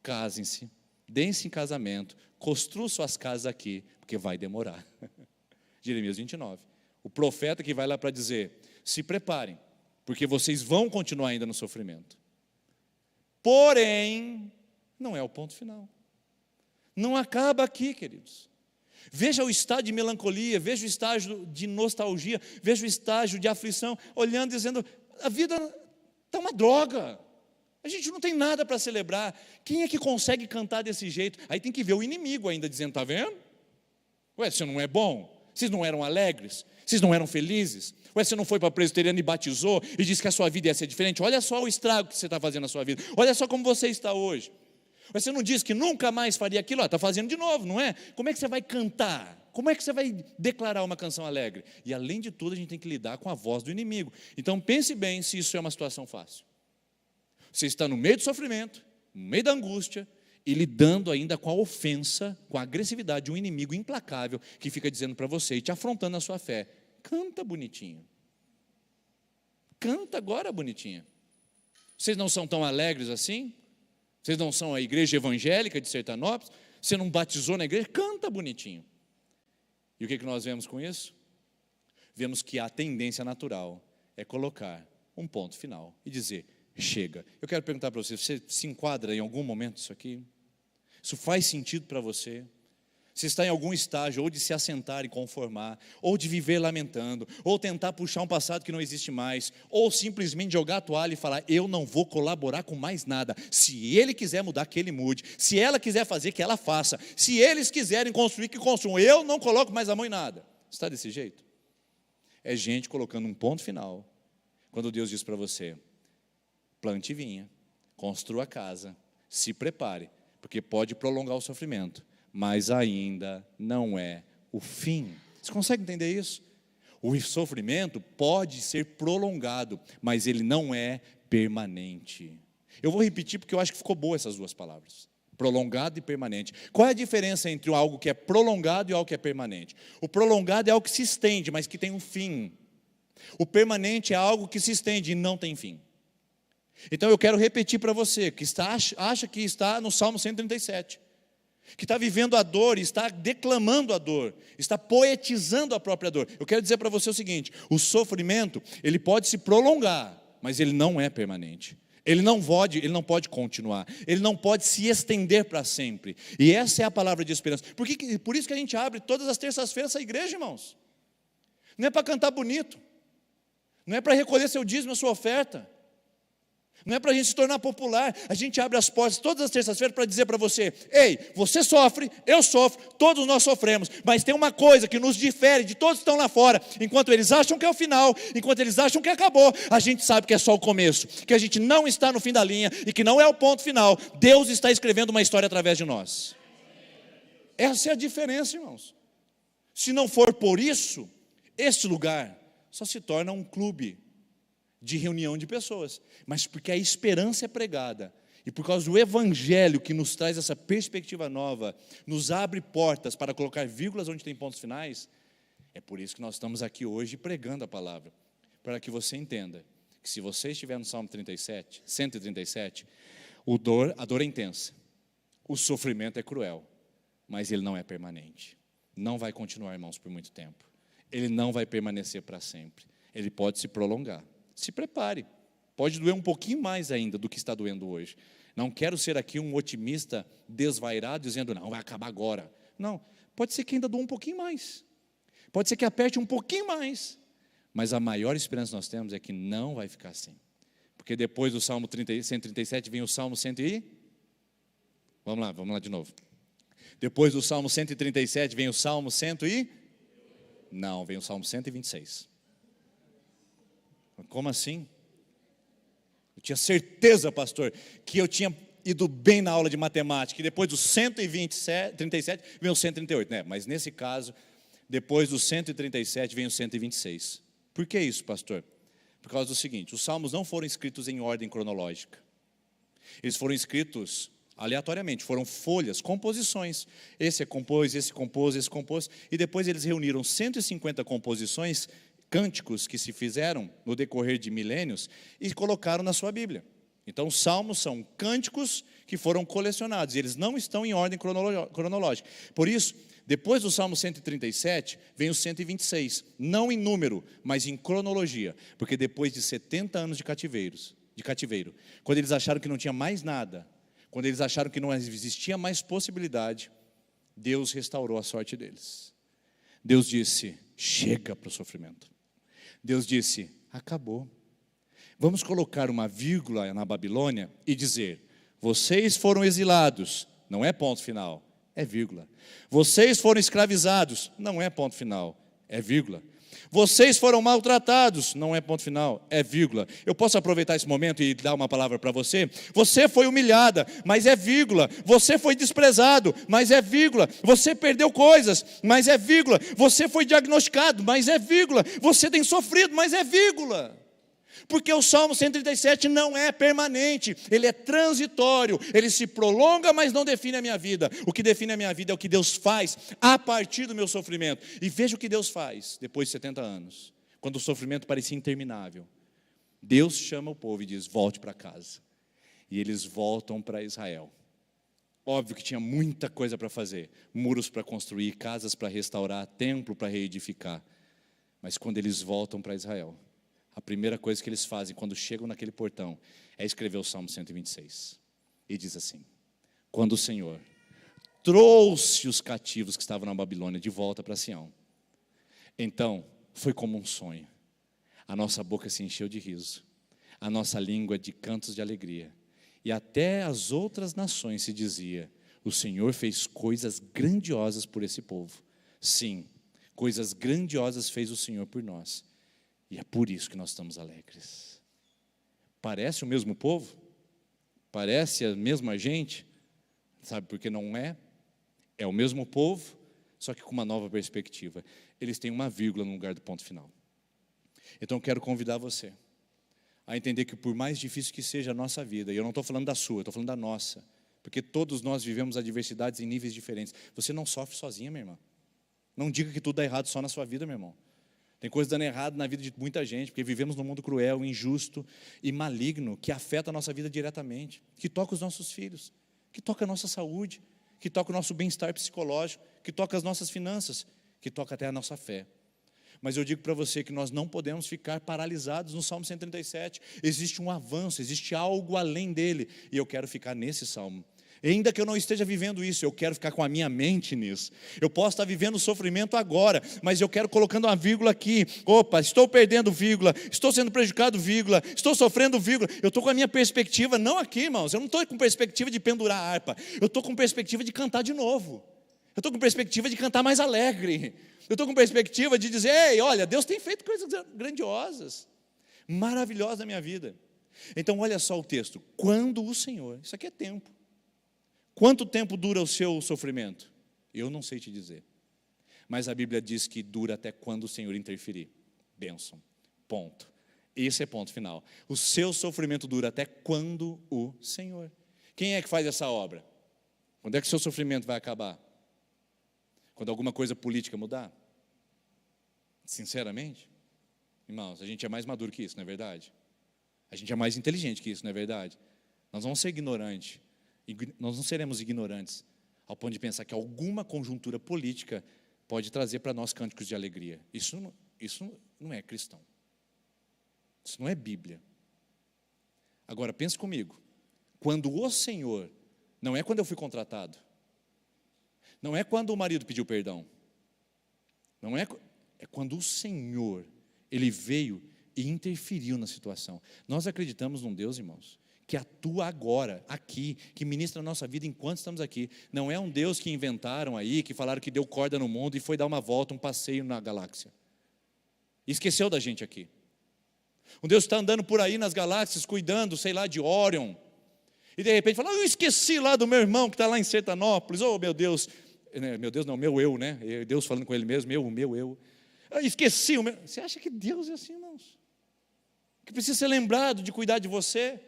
casem-se, deem-se em casamento, construam suas casas aqui, porque vai demorar. Jeremias 29. O profeta que vai lá para dizer, se preparem, porque vocês vão continuar ainda no sofrimento. Porém, não é o ponto final. Não acaba aqui, queridos. Veja o estágio de melancolia, veja o estágio de nostalgia, veja o estágio de aflição, olhando e dizendo, a vida está uma droga. A gente não tem nada para celebrar. Quem é que consegue cantar desse jeito? Aí tem que ver o inimigo ainda dizendo, está vendo? Ué, você não é bom? Vocês não eram alegres? Vocês não eram felizes? Ué, você não foi para a presbiteriana e batizou e disse que a sua vida ia ser diferente? Olha só o estrago que você está fazendo na sua vida. Olha só como você está hoje. Ué, você não disse que nunca mais faria aquilo? Está fazendo de novo, não é? Como é que você vai cantar? Como é que você vai declarar uma canção alegre? E além de tudo, a gente tem que lidar com a voz do inimigo. Então pense bem se isso é uma situação fácil. Você está no meio do sofrimento, no meio da angústia, e lidando ainda com a ofensa, com a agressividade de um inimigo implacável que fica dizendo para você e te afrontando na sua fé. Canta bonitinho. Canta agora bonitinha. Vocês não são tão alegres assim? Vocês não são a igreja evangélica de Sertanópolis? Você não batizou na igreja? Canta bonitinho. E o que nós vemos com isso? Vemos que a tendência natural é colocar um ponto final e dizer, chega. Eu quero perguntar para você, você se enquadra em algum momento isso aqui? Isso faz sentido para você? Você está em algum estágio, ou de se assentar e conformar, ou de viver lamentando, ou tentar puxar um passado que não existe mais, ou simplesmente jogar a toalha e falar, eu não vou colaborar com mais nada. Se ele quiser mudar, que ele mude. Se ela quiser fazer, que ela faça. Se eles quiserem construir, que construam. Eu não coloco mais a mão em nada. Está desse jeito? É gente colocando um ponto final, quando Deus diz para você, plante vinha, construa casa, se prepare, porque pode prolongar o sofrimento, mas ainda não é o fim. Você consegue entender isso? O sofrimento pode ser prolongado, mas ele não é permanente. Eu vou repetir porque eu acho que ficou boa essas duas palavras. Prolongado e permanente. Qual é a diferença entre algo que é prolongado e algo que é permanente? O prolongado é algo que se estende, mas que tem um fim. O permanente é algo que se estende e não tem fim. Então eu quero repetir para você, que acha que está no Salmo 137, que está vivendo a dor, está declamando a dor, está poetizando a própria dor. Eu quero dizer para você o seguinte, o sofrimento, ele pode se prolongar, mas ele não é permanente. Ele não pode continuar, ele não pode se estender para sempre. E essa é a palavra de esperança. Por isso que a gente abre todas as terças-feiras essa igreja, irmãos. Não é para cantar bonito, não é para recolher seu dízimo, a sua oferta. Não é para a gente se tornar popular. A gente abre as portas todas as terças-feiras para dizer para você, ei, você sofre, eu sofro, todos nós sofremos, mas tem uma coisa que nos difere de todos que estão lá fora. Enquanto eles acham que é o final, enquanto eles acham que acabou, a gente sabe que é só o começo, que a gente não está no fim da linha e que não é o ponto final. Deus está escrevendo uma história através de nós. Essa é a diferença, irmãos. Se não for por isso, este lugar só se torna um clube de reunião de pessoas, mas porque a esperança é pregada, e por causa do evangelho que nos traz essa perspectiva nova, nos abre portas para colocar vírgulas onde tem pontos finais, é por isso que nós estamos aqui hoje pregando a palavra, para que você entenda, que se você estiver no Salmo 137, a dor é intensa, o sofrimento é cruel, mas ele não é permanente, não vai continuar, irmãos, por muito tempo, ele não vai permanecer para sempre, ele pode se prolongar. Se prepare, pode doer um pouquinho mais ainda do que está doendo hoje. Não quero ser aqui um otimista desvairado, dizendo, não, vai acabar agora. Não, pode ser que ainda doa um pouquinho mais, pode ser que aperte um pouquinho mais, mas a maior esperança que nós temos é que não vai ficar assim, porque depois do Salmo 137 vem o Salmo 100 e... Vamos lá de novo. Depois do Salmo 137 vem o Salmo 100 e... Não, vem o Salmo 126. Como assim? Eu tinha certeza, pastor, que eu tinha ido bem na aula de matemática, que depois do 137 vem o 138, né? Mas nesse caso, depois do 137 vem o 126. Por que isso, pastor? Por causa do seguinte, os salmos não foram escritos em ordem cronológica. Eles foram escritos aleatoriamente, foram folhas, composições. Esse compôs, esse compôs, esse compôs, e depois eles reuniram 150 composições, cânticos que se fizeram no decorrer de milênios e colocaram na sua Bíblia. Então, os salmos são cânticos que foram colecionados, e eles não estão em ordem cronológica. Por isso, depois do Salmo 137, vem o 126, não em número, mas em cronologia, porque depois de 70 anos de cativeiro, quando eles acharam que não tinha mais nada, quando eles acharam que não existia mais possibilidade, Deus restaurou a sorte deles. Deus disse, chega para o sofrimento. Deus disse, acabou. Vamos colocar uma vírgula na Babilônia e dizer: vocês foram exilados, não é ponto final, é vírgula. Vocês foram escravizados, não é ponto final, é vírgula. Vocês foram maltratados, não é ponto final, é vírgula. Eu posso aproveitar esse momento e dar uma palavra para você? Você foi humilhada, mas é vírgula. Você foi desprezado, mas é vírgula. Você perdeu coisas, mas é vírgula. Você foi diagnosticado, mas é vírgula. Você tem sofrido, mas é vírgula. Porque o Salmo 137 não é permanente, ele é transitório, ele se prolonga, mas não define a minha vida. O que define a minha vida é o que Deus faz a partir do meu sofrimento. E veja o que Deus faz depois de 70 anos, quando o sofrimento parecia interminável. Deus chama o povo e diz: volte para casa. E eles voltam para Israel. Óbvio que tinha muita coisa para fazer, muros para construir, casas para restaurar, templo para reedificar. Mas quando eles voltam para Israel, a primeira coisa que eles fazem quando chegam naquele portão é escrever o Salmo 126. E diz assim: quando o Senhor trouxe os cativos que estavam na Babilônia de volta para Sião, então foi como um sonho. A nossa boca se encheu de riso, a nossa língua de cantos de alegria. E até as outras nações se dizia: o Senhor fez coisas grandiosas por esse povo. Sim, coisas grandiosas fez o Senhor por nós. E é por isso que nós estamos alegres. Parece o mesmo povo? Parece a mesma gente? Sabe por que não é? É o mesmo povo, só que com uma nova perspectiva. Eles têm uma vírgula no lugar do ponto final. Então eu quero convidar você a entender que por mais difícil que seja a nossa vida, e eu não estou falando da sua, eu estou falando da nossa, porque todos nós vivemos adversidades em níveis diferentes. Você não sofre sozinha, minha irmã. Não diga que tudo dá errado só na sua vida, meu irmão. Tem coisas dando errado na vida de muita gente, porque vivemos num mundo cruel, injusto e maligno, que afeta a nossa vida diretamente, que toca os nossos filhos, que toca a nossa saúde, que toca o nosso bem-estar psicológico, que toca as nossas finanças, que toca até a nossa fé. Mas eu digo para você que nós não podemos ficar paralisados no Salmo 137. Existe um avanço, existe algo além dele, e eu quero ficar nesse Salmo. Ainda que eu não esteja vivendo isso, eu quero ficar com a minha mente nisso. Eu posso estar vivendo o sofrimento agora, mas eu quero colocando uma vírgula aqui. Opa, estou perdendo vírgula, estou sendo prejudicado vírgula, estou sofrendo vírgula. Eu estou com a minha perspectiva, não aqui, irmãos. Eu não estou com perspectiva de pendurar a harpa. Eu estou com perspectiva de cantar de novo. Eu estou com perspectiva de cantar mais alegre. Eu estou com perspectiva de dizer: ei, olha, Deus tem feito coisas grandiosas, maravilhosas na minha vida. Então olha só o texto. Quando o Senhor, isso aqui é tempo. Quanto tempo dura o seu sofrimento? Eu não sei te dizer. Mas a Bíblia diz que dura até quando o Senhor interferir. Bênção. Ponto. Esse é ponto final. O seu sofrimento dura até quando o Senhor. Quem é que faz essa obra? Quando é que o seu sofrimento vai acabar? Quando alguma coisa política mudar? Sinceramente? Irmãos, a gente é mais maduro que isso, não é verdade? A gente é mais inteligente que isso, não é verdade? Nós vamos ser ignorantes. Nós não seremos ignorantes ao ponto de pensar que alguma conjuntura política pode trazer para nós cânticos de alegria. Isso não é cristão. Isso não é Bíblia. Agora, pense comigo. Quando o Senhor, não é quando eu fui contratado, não é quando o marido pediu perdão, não é quando o Senhor, Ele veio e interferiu na situação. Nós acreditamos num Deus, irmãos, que atua agora, aqui, que ministra a nossa vida enquanto estamos aqui. Não é um Deus que inventaram aí, que falaram que deu corda no mundo e foi dar uma volta, um passeio na galáxia. E esqueceu da gente aqui. Um Deus que está andando por aí nas galáxias, cuidando, sei lá, de Órion. E de repente fala: eu esqueci lá do meu irmão que está lá em Sertanópolis. Oh, meu Deus. Meu Deus não, meu eu, né? Deus falando com ele mesmo, meu eu. Eu esqueci o meu. Você acha que Deus é assim, irmãos? Que precisa ser lembrado de cuidar de você?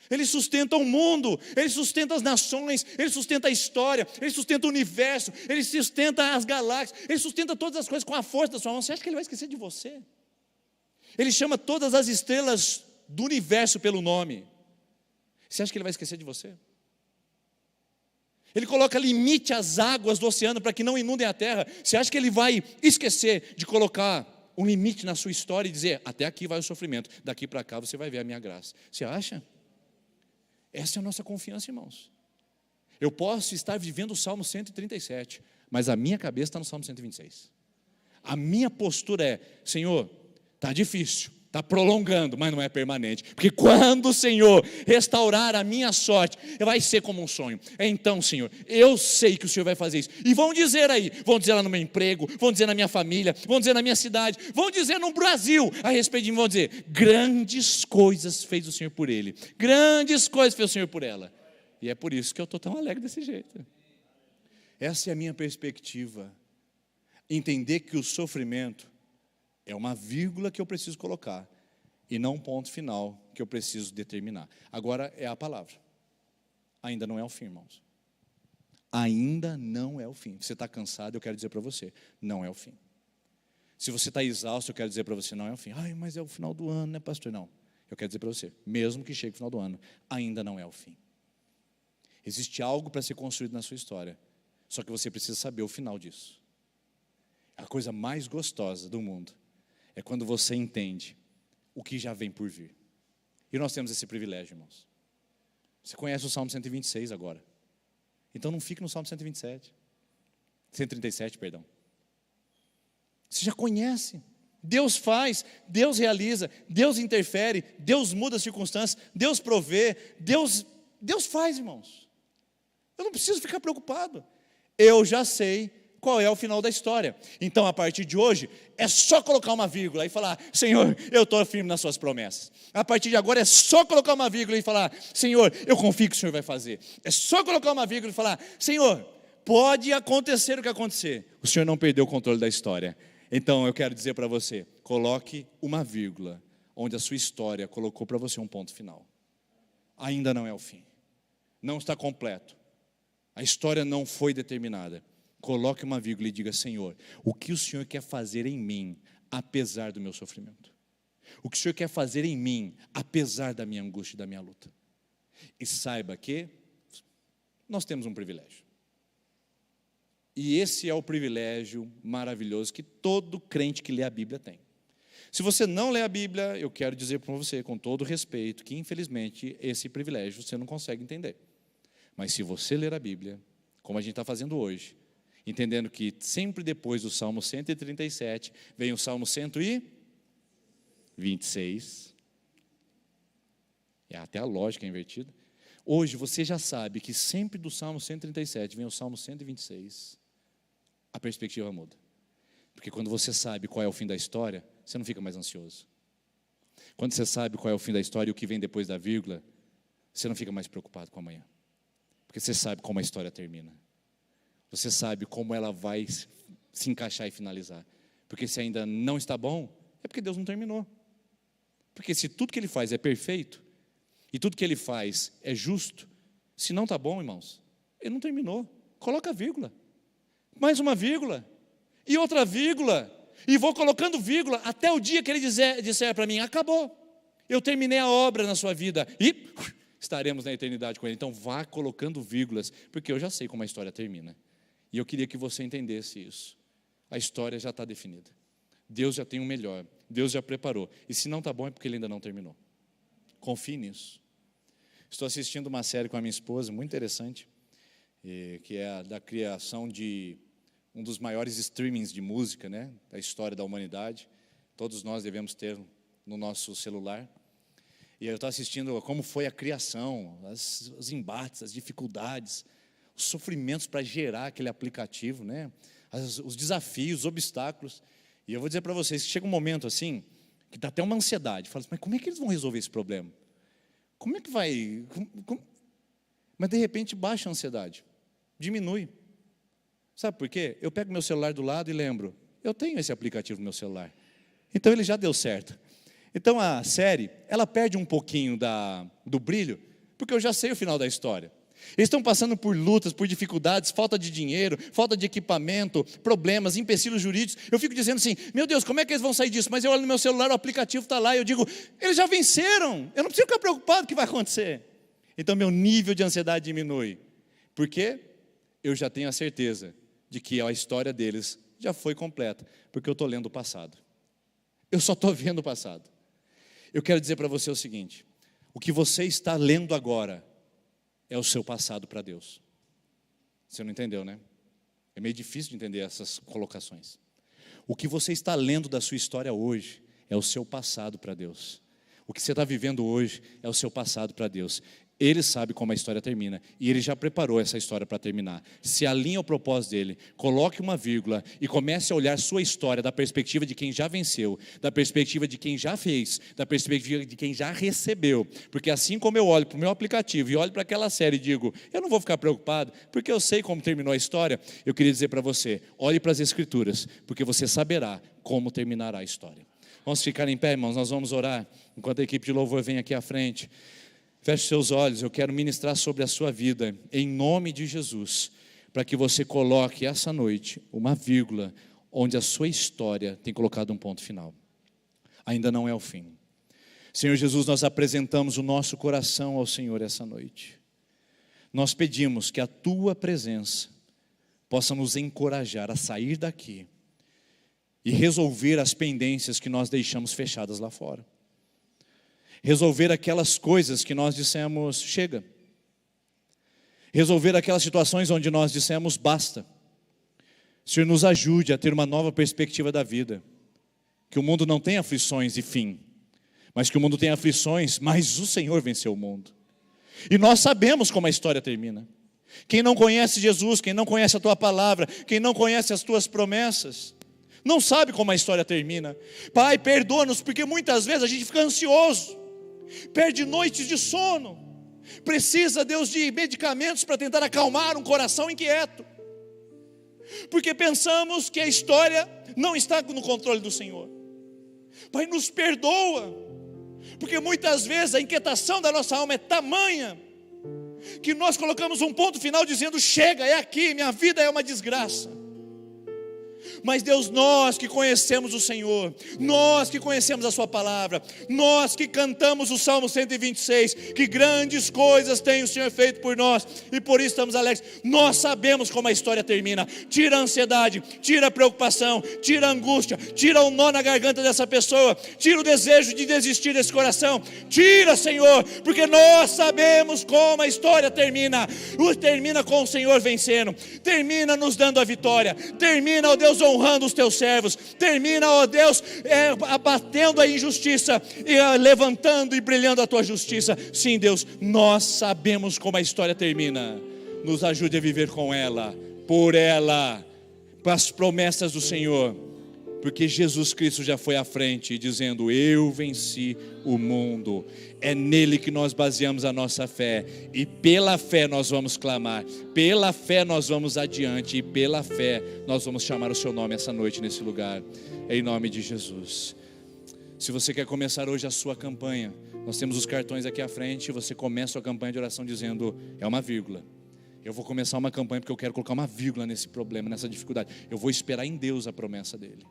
Ele sustenta o mundo, Ele sustenta as nações, Ele sustenta a história, Ele sustenta o universo, Ele sustenta as galáxias, Ele sustenta todas as coisas com a força da sua mão. Você acha que Ele vai esquecer de você? Ele chama todas as estrelas do universo pelo nome. Você acha que Ele vai esquecer de você? Ele coloca limite às águas do oceano para que não inundem a terra. Você acha que Ele vai esquecer de colocar um limite na sua história e dizer: até aqui vai o sofrimento, daqui para cá você vai ver a minha graça? Você acha? Essa é a nossa confiança, irmãos. Eu posso estar vivendo o Salmo 137, mas a minha cabeça está no Salmo 126. A minha postura é: Senhor, está difícil, está prolongando, mas não é permanente. Porque quando o Senhor restaurar a minha sorte, vai ser como um sonho. Então, Senhor, eu sei que o Senhor vai fazer isso. E vão dizer aí, vão dizer lá no meu emprego, vão dizer na minha família, vão dizer na minha cidade, vão dizer no Brasil a respeito de mim, vão dizer: grandes coisas fez o Senhor por ele, grandes coisas fez o Senhor por ela. E é por isso que eu estou tão alegre desse jeito. Essa é a minha perspectiva. Entender que o sofrimento é uma vírgula que eu preciso colocar e não um ponto final que eu preciso determinar. Agora é a palavra. Ainda não é o fim, irmãos. Ainda não é o fim. Você está cansado, eu quero dizer para você, não é o fim. Se você está exausto, eu quero dizer para você, não é o fim. Ai, mas é o final do ano, né, pastor? Não. Eu quero dizer para você, mesmo que chegue o final do ano, ainda não é o fim. Existe algo para ser construído na sua história, só que você precisa saber o final disso. A coisa mais gostosa do mundo é quando você entende o que já vem por vir. E nós temos esse privilégio, irmãos. Você conhece o Salmo 126 agora. Então não fique no Salmo 127. 137, perdão. Você já conhece. Deus faz, Deus realiza, Deus interfere, Deus muda as circunstâncias, Deus provê, Deus faz, irmãos. Eu não preciso ficar preocupado. Eu já sei qual é o final da história. Então, a partir de hoje, é só colocar uma vírgula e falar: Senhor, eu estou firme nas suas promessas. A partir de agora, é só colocar uma vírgula e falar: Senhor, eu confio que o Senhor vai fazer. É só colocar uma vírgula e falar: Senhor, pode acontecer o que acontecer, o Senhor não perdeu o controle da história. Então, eu quero dizer para você, coloque uma vírgula, onde a sua história colocou para você um ponto final. Ainda não é o fim. Não está completo. A história não foi determinada. Coloque uma vírgula e diga: Senhor, o que o Senhor quer fazer em mim, apesar do meu sofrimento? O que o Senhor quer fazer em mim, apesar da minha angústia e da minha luta? E saiba que nós temos um privilégio. E esse é o privilégio maravilhoso que todo crente que lê a Bíblia tem. Se você não lê a Bíblia, eu quero dizer para você, com todo respeito, que infelizmente esse privilégio você não consegue entender. Mas se você ler a Bíblia, como a gente está fazendo hoje, entendendo que sempre depois do Salmo 137, vem o Salmo 126. Até a lógica é invertida. Hoje você já sabe que sempre do Salmo 137 vem o Salmo 126. A perspectiva muda. Porque quando você sabe qual é o fim da história, você não fica mais ansioso. Quando você sabe qual é o fim da história e o que vem depois da vírgula, você não fica mais preocupado com amanhã. Porque você sabe como a história termina. Você sabe como ela vai se encaixar e finalizar. Porque se ainda não está bom, é porque Deus não terminou. Porque se tudo que Ele faz é perfeito, e tudo que Ele faz é justo, se não está bom, irmãos, Ele não terminou. Coloca a vírgula. Mais uma vírgula. E outra vírgula. E vou colocando vírgula até o dia que Ele disser para mim: acabou. Eu terminei a obra na sua vida. E estaremos na eternidade com Ele. Então vá colocando vírgulas, porque eu já sei como a história termina. E eu queria que você entendesse isso. A história já está definida. Deus já tem o melhor. Deus já preparou. E se não está bom é porque Ele ainda não terminou. Confie nisso. Estou assistindo uma série com a minha esposa, muito interessante, que é a da criação de um dos maiores streamings de música, né, da história da humanidade. Todos nós devemos ter no nosso celular. E eu estou assistindo como foi a criação, os embates, as dificuldades, os sofrimentos para gerar aquele aplicativo, né? Os desafios, os obstáculos. E eu vou dizer para vocês que chega um momento assim, que dá até uma ansiedade. Fala assim: mas como é que eles vão resolver esse problema? Como é que vai? Mas de repente baixa a ansiedade, diminui. Sabe por quê? Eu pego meu celular do lado e lembro: eu tenho esse aplicativo no meu celular. Então ele já deu certo. Então a série, ela perde um pouquinho do brilho, porque eu já sei o final da história. Eles estão passando por lutas, por dificuldades, falta de dinheiro, falta de equipamento, problemas, empecilhos jurídicos. Eu fico dizendo assim: meu Deus, como é que eles vão sair disso? Mas eu olho no meu celular, o aplicativo está lá, e eu digo: eles já venceram, eu não preciso ficar preocupado com o que vai acontecer. Então meu nível de ansiedade diminui. Por quê? Eu já tenho a certeza de que a história deles já foi completa, porque eu estou lendo o passado. Eu só estou vendo o passado. Eu quero dizer para você o seguinte: o que você está lendo agora é o seu passado para Deus. Você não entendeu, né? É meio difícil de entender essas colocações. O que você está lendo da sua história hoje é o seu passado para Deus. O que você está vivendo hoje é o seu passado para Deus. Ele sabe como a história termina e Ele já preparou essa história para terminar. Se alinhe ao propósito dEle, coloque uma vírgula e comece a olhar sua história da perspectiva de quem já venceu, da perspectiva de quem já fez, da perspectiva de quem já recebeu. Porque assim como eu olho para o meu aplicativo e olho para aquela série e digo, eu não vou ficar preocupado, porque eu sei como terminou a história, eu queria dizer para você, olhe para as Escrituras, porque você saberá como terminará a história. Vamos ficar em pé, irmãos, nós vamos orar, enquanto a equipe de louvor vem aqui à frente. Feche seus olhos, eu quero ministrar sobre a sua vida, em nome de Jesus, para que você coloque essa noite uma vírgula, onde a sua história tem colocado um ponto final. Ainda não é o fim. Senhor Jesus, nós apresentamos o nosso coração ao Senhor essa noite. Nós pedimos que a Tua presença possa nos encorajar a sair daqui e resolver as pendências que nós deixamos fechadas lá fora. Resolver aquelas coisas que nós dissemos, chega. Resolver aquelas situações onde nós dissemos, basta. Senhor, nos ajude a ter uma nova perspectiva da vida. Que o mundo não tenha aflições e fim, mas que o mundo tenha aflições, mas o Senhor venceu o mundo. E nós sabemos como a história termina. Quem não conhece Jesus, quem não conhece a Tua palavra, quem não conhece as Tuas promessas, não sabe como a história termina. Pai, perdoa-nos, porque muitas vezes a gente fica ansioso, perde noites de sono, precisa, Deus, de medicamentos para tentar acalmar um coração inquieto, porque pensamos que a história não está no controle do Senhor. Pai, nos perdoa, porque muitas vezes a inquietação da nossa alma é tamanha, que nós colocamos um ponto final dizendo, chega, é aqui, minha vida é uma desgraça. Mas Deus, nós que conhecemos o Senhor, nós que conhecemos a Sua palavra, nós que cantamos o Salmo 126, que grandes coisas tem o Senhor feito por nós, e por isso estamos alegres, nós sabemos como a história termina. Tira a ansiedade, tira a preocupação, tira a angústia, tira o nó na garganta dessa pessoa, tira o desejo de desistir desse coração, tira, Senhor, porque nós sabemos como a história termina. Termina com o Senhor vencendo, termina nos dando a vitória, termina, ó Deus, honrando os Teus servos, termina, ó Deus, abatendo a injustiça e levantando e brilhando a Tua justiça. Sim, Deus, nós sabemos como a história termina. Nos ajude a viver com ela, por ela, com as promessas do Senhor, porque Jesus Cristo já foi à frente dizendo, eu venci o mundo. É nele que nós baseamos a nossa fé, e pela fé nós vamos clamar, pela fé nós vamos adiante, e pela fé nós vamos chamar o Seu nome essa noite nesse lugar, em nome de Jesus. Se você quer começar hoje a sua campanha, nós temos os cartões aqui à frente, você começa a campanha de oração dizendo, é uma vírgula. Eu vou começar uma campanha porque eu quero colocar uma vírgula nesse problema, nessa dificuldade. Eu vou esperar em Deus a promessa dEle.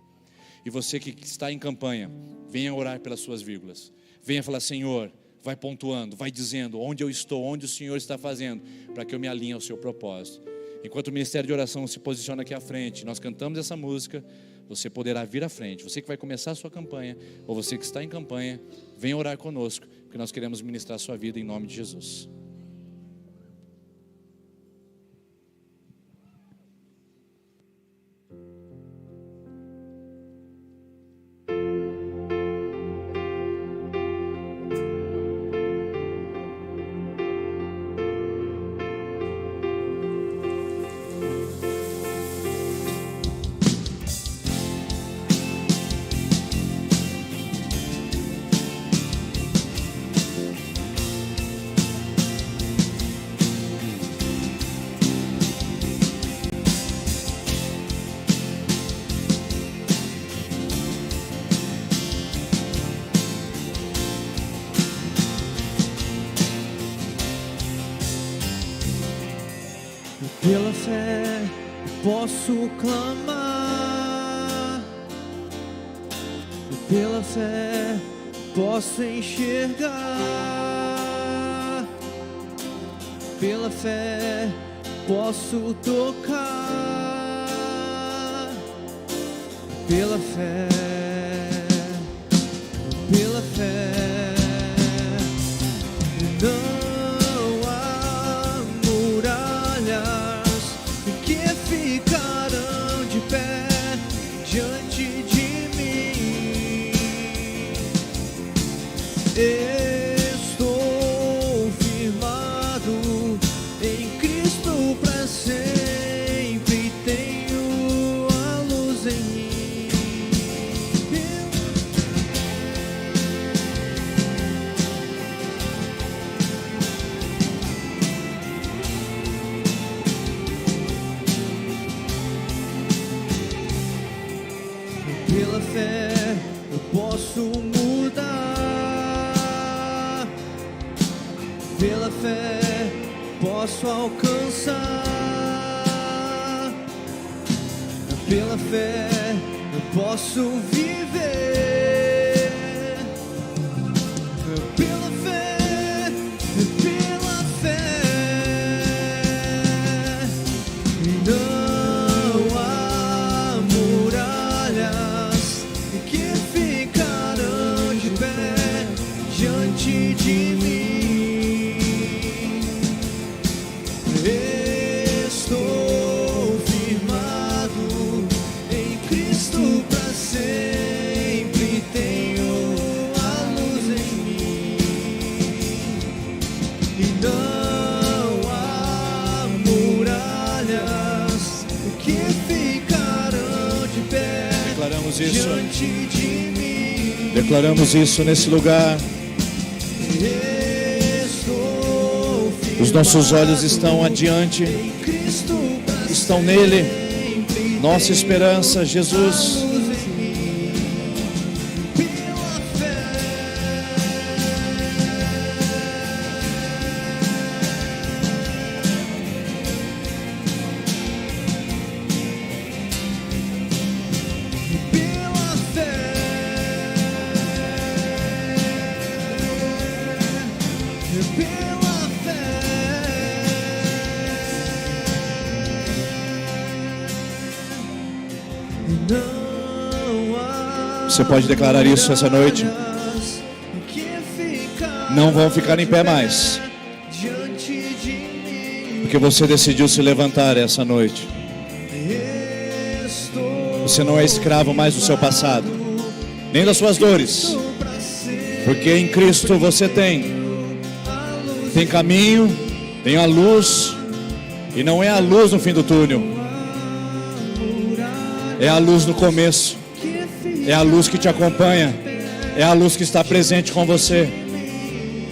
E você que está em campanha, venha orar pelas suas vírgulas. Venha falar, Senhor, vai pontuando, vai dizendo onde eu estou, onde o Senhor está fazendo, para que eu me alinhe ao Seu propósito. Enquanto o Ministério de Oração se posiciona aqui à frente, nós cantamos essa música, você poderá vir à frente. Você que vai começar a sua campanha, ou você que está em campanha, venha orar conosco, porque nós queremos ministrar a sua vida em nome de Jesus. Pela fé posso clamar, pela fé posso enxergar, pela fé posso tocar, pela fé, pela fé. Não ficarão de pé diante de mim. Pela fé eu posso mudar, pela fé posso alcançar, pela fé eu posso viver, pela fé, pela fé. Não há muralhas que ficarão de pé diante de mim. Estou firmado em Cristo para sempre, tenho a luz em mim. E não há muralhas que ficarão de pé Declaramos isso. diante de mim. Declaramos isso nesse lugar. Estou Os nossos olhos estão adiante, em Cristo pra estão nele. sempre, Nossa esperança, Jesus. luz em mim. Pela fé, pela fé, pela fé. Não há Você pode declarar isso essa noite. muralhas que ficarão Não vão ficar em pé mais, diante de mim. porque você decidiu se levantar essa noite. Estou Você não é escravo mais do seu passado, nem das suas dores, pra ser porque em Cristo você tem a luz caminho, tem a luz, e não é a luz no fim do túnel, é a luz no começo, que fica é a luz que te acompanha, é a luz que está presente com você.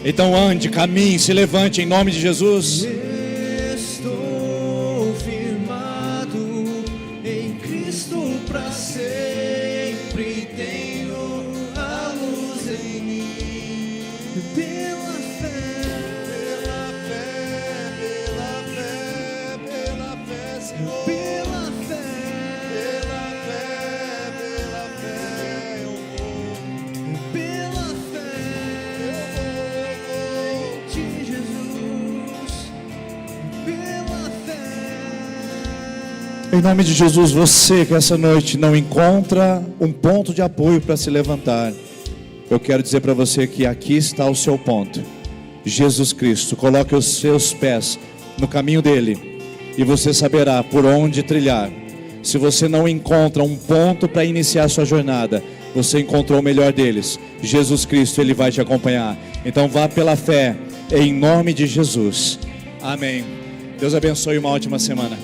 Então ande, caminhe, se levante em nome de Jesus. Estou firmado em Cristo pra sempre, tenho a luz em mim. Pela fé, Senhor. Pela fé, eu vou. Pela fé de Jesus. Pela fé. Em nome de Jesus, você que essa noite não encontra um ponto de apoio para se levantar, eu quero dizer para você que aqui está o seu ponto. Jesus Cristo, coloque os seus pés no caminho dele e você saberá por onde trilhar. Se você não encontra um ponto para iniciar a sua jornada, você encontrou o melhor deles. Jesus Cristo, ele vai te acompanhar. Então vá pela fé, em nome de Jesus. Amém. Deus abençoe, uma ótima semana.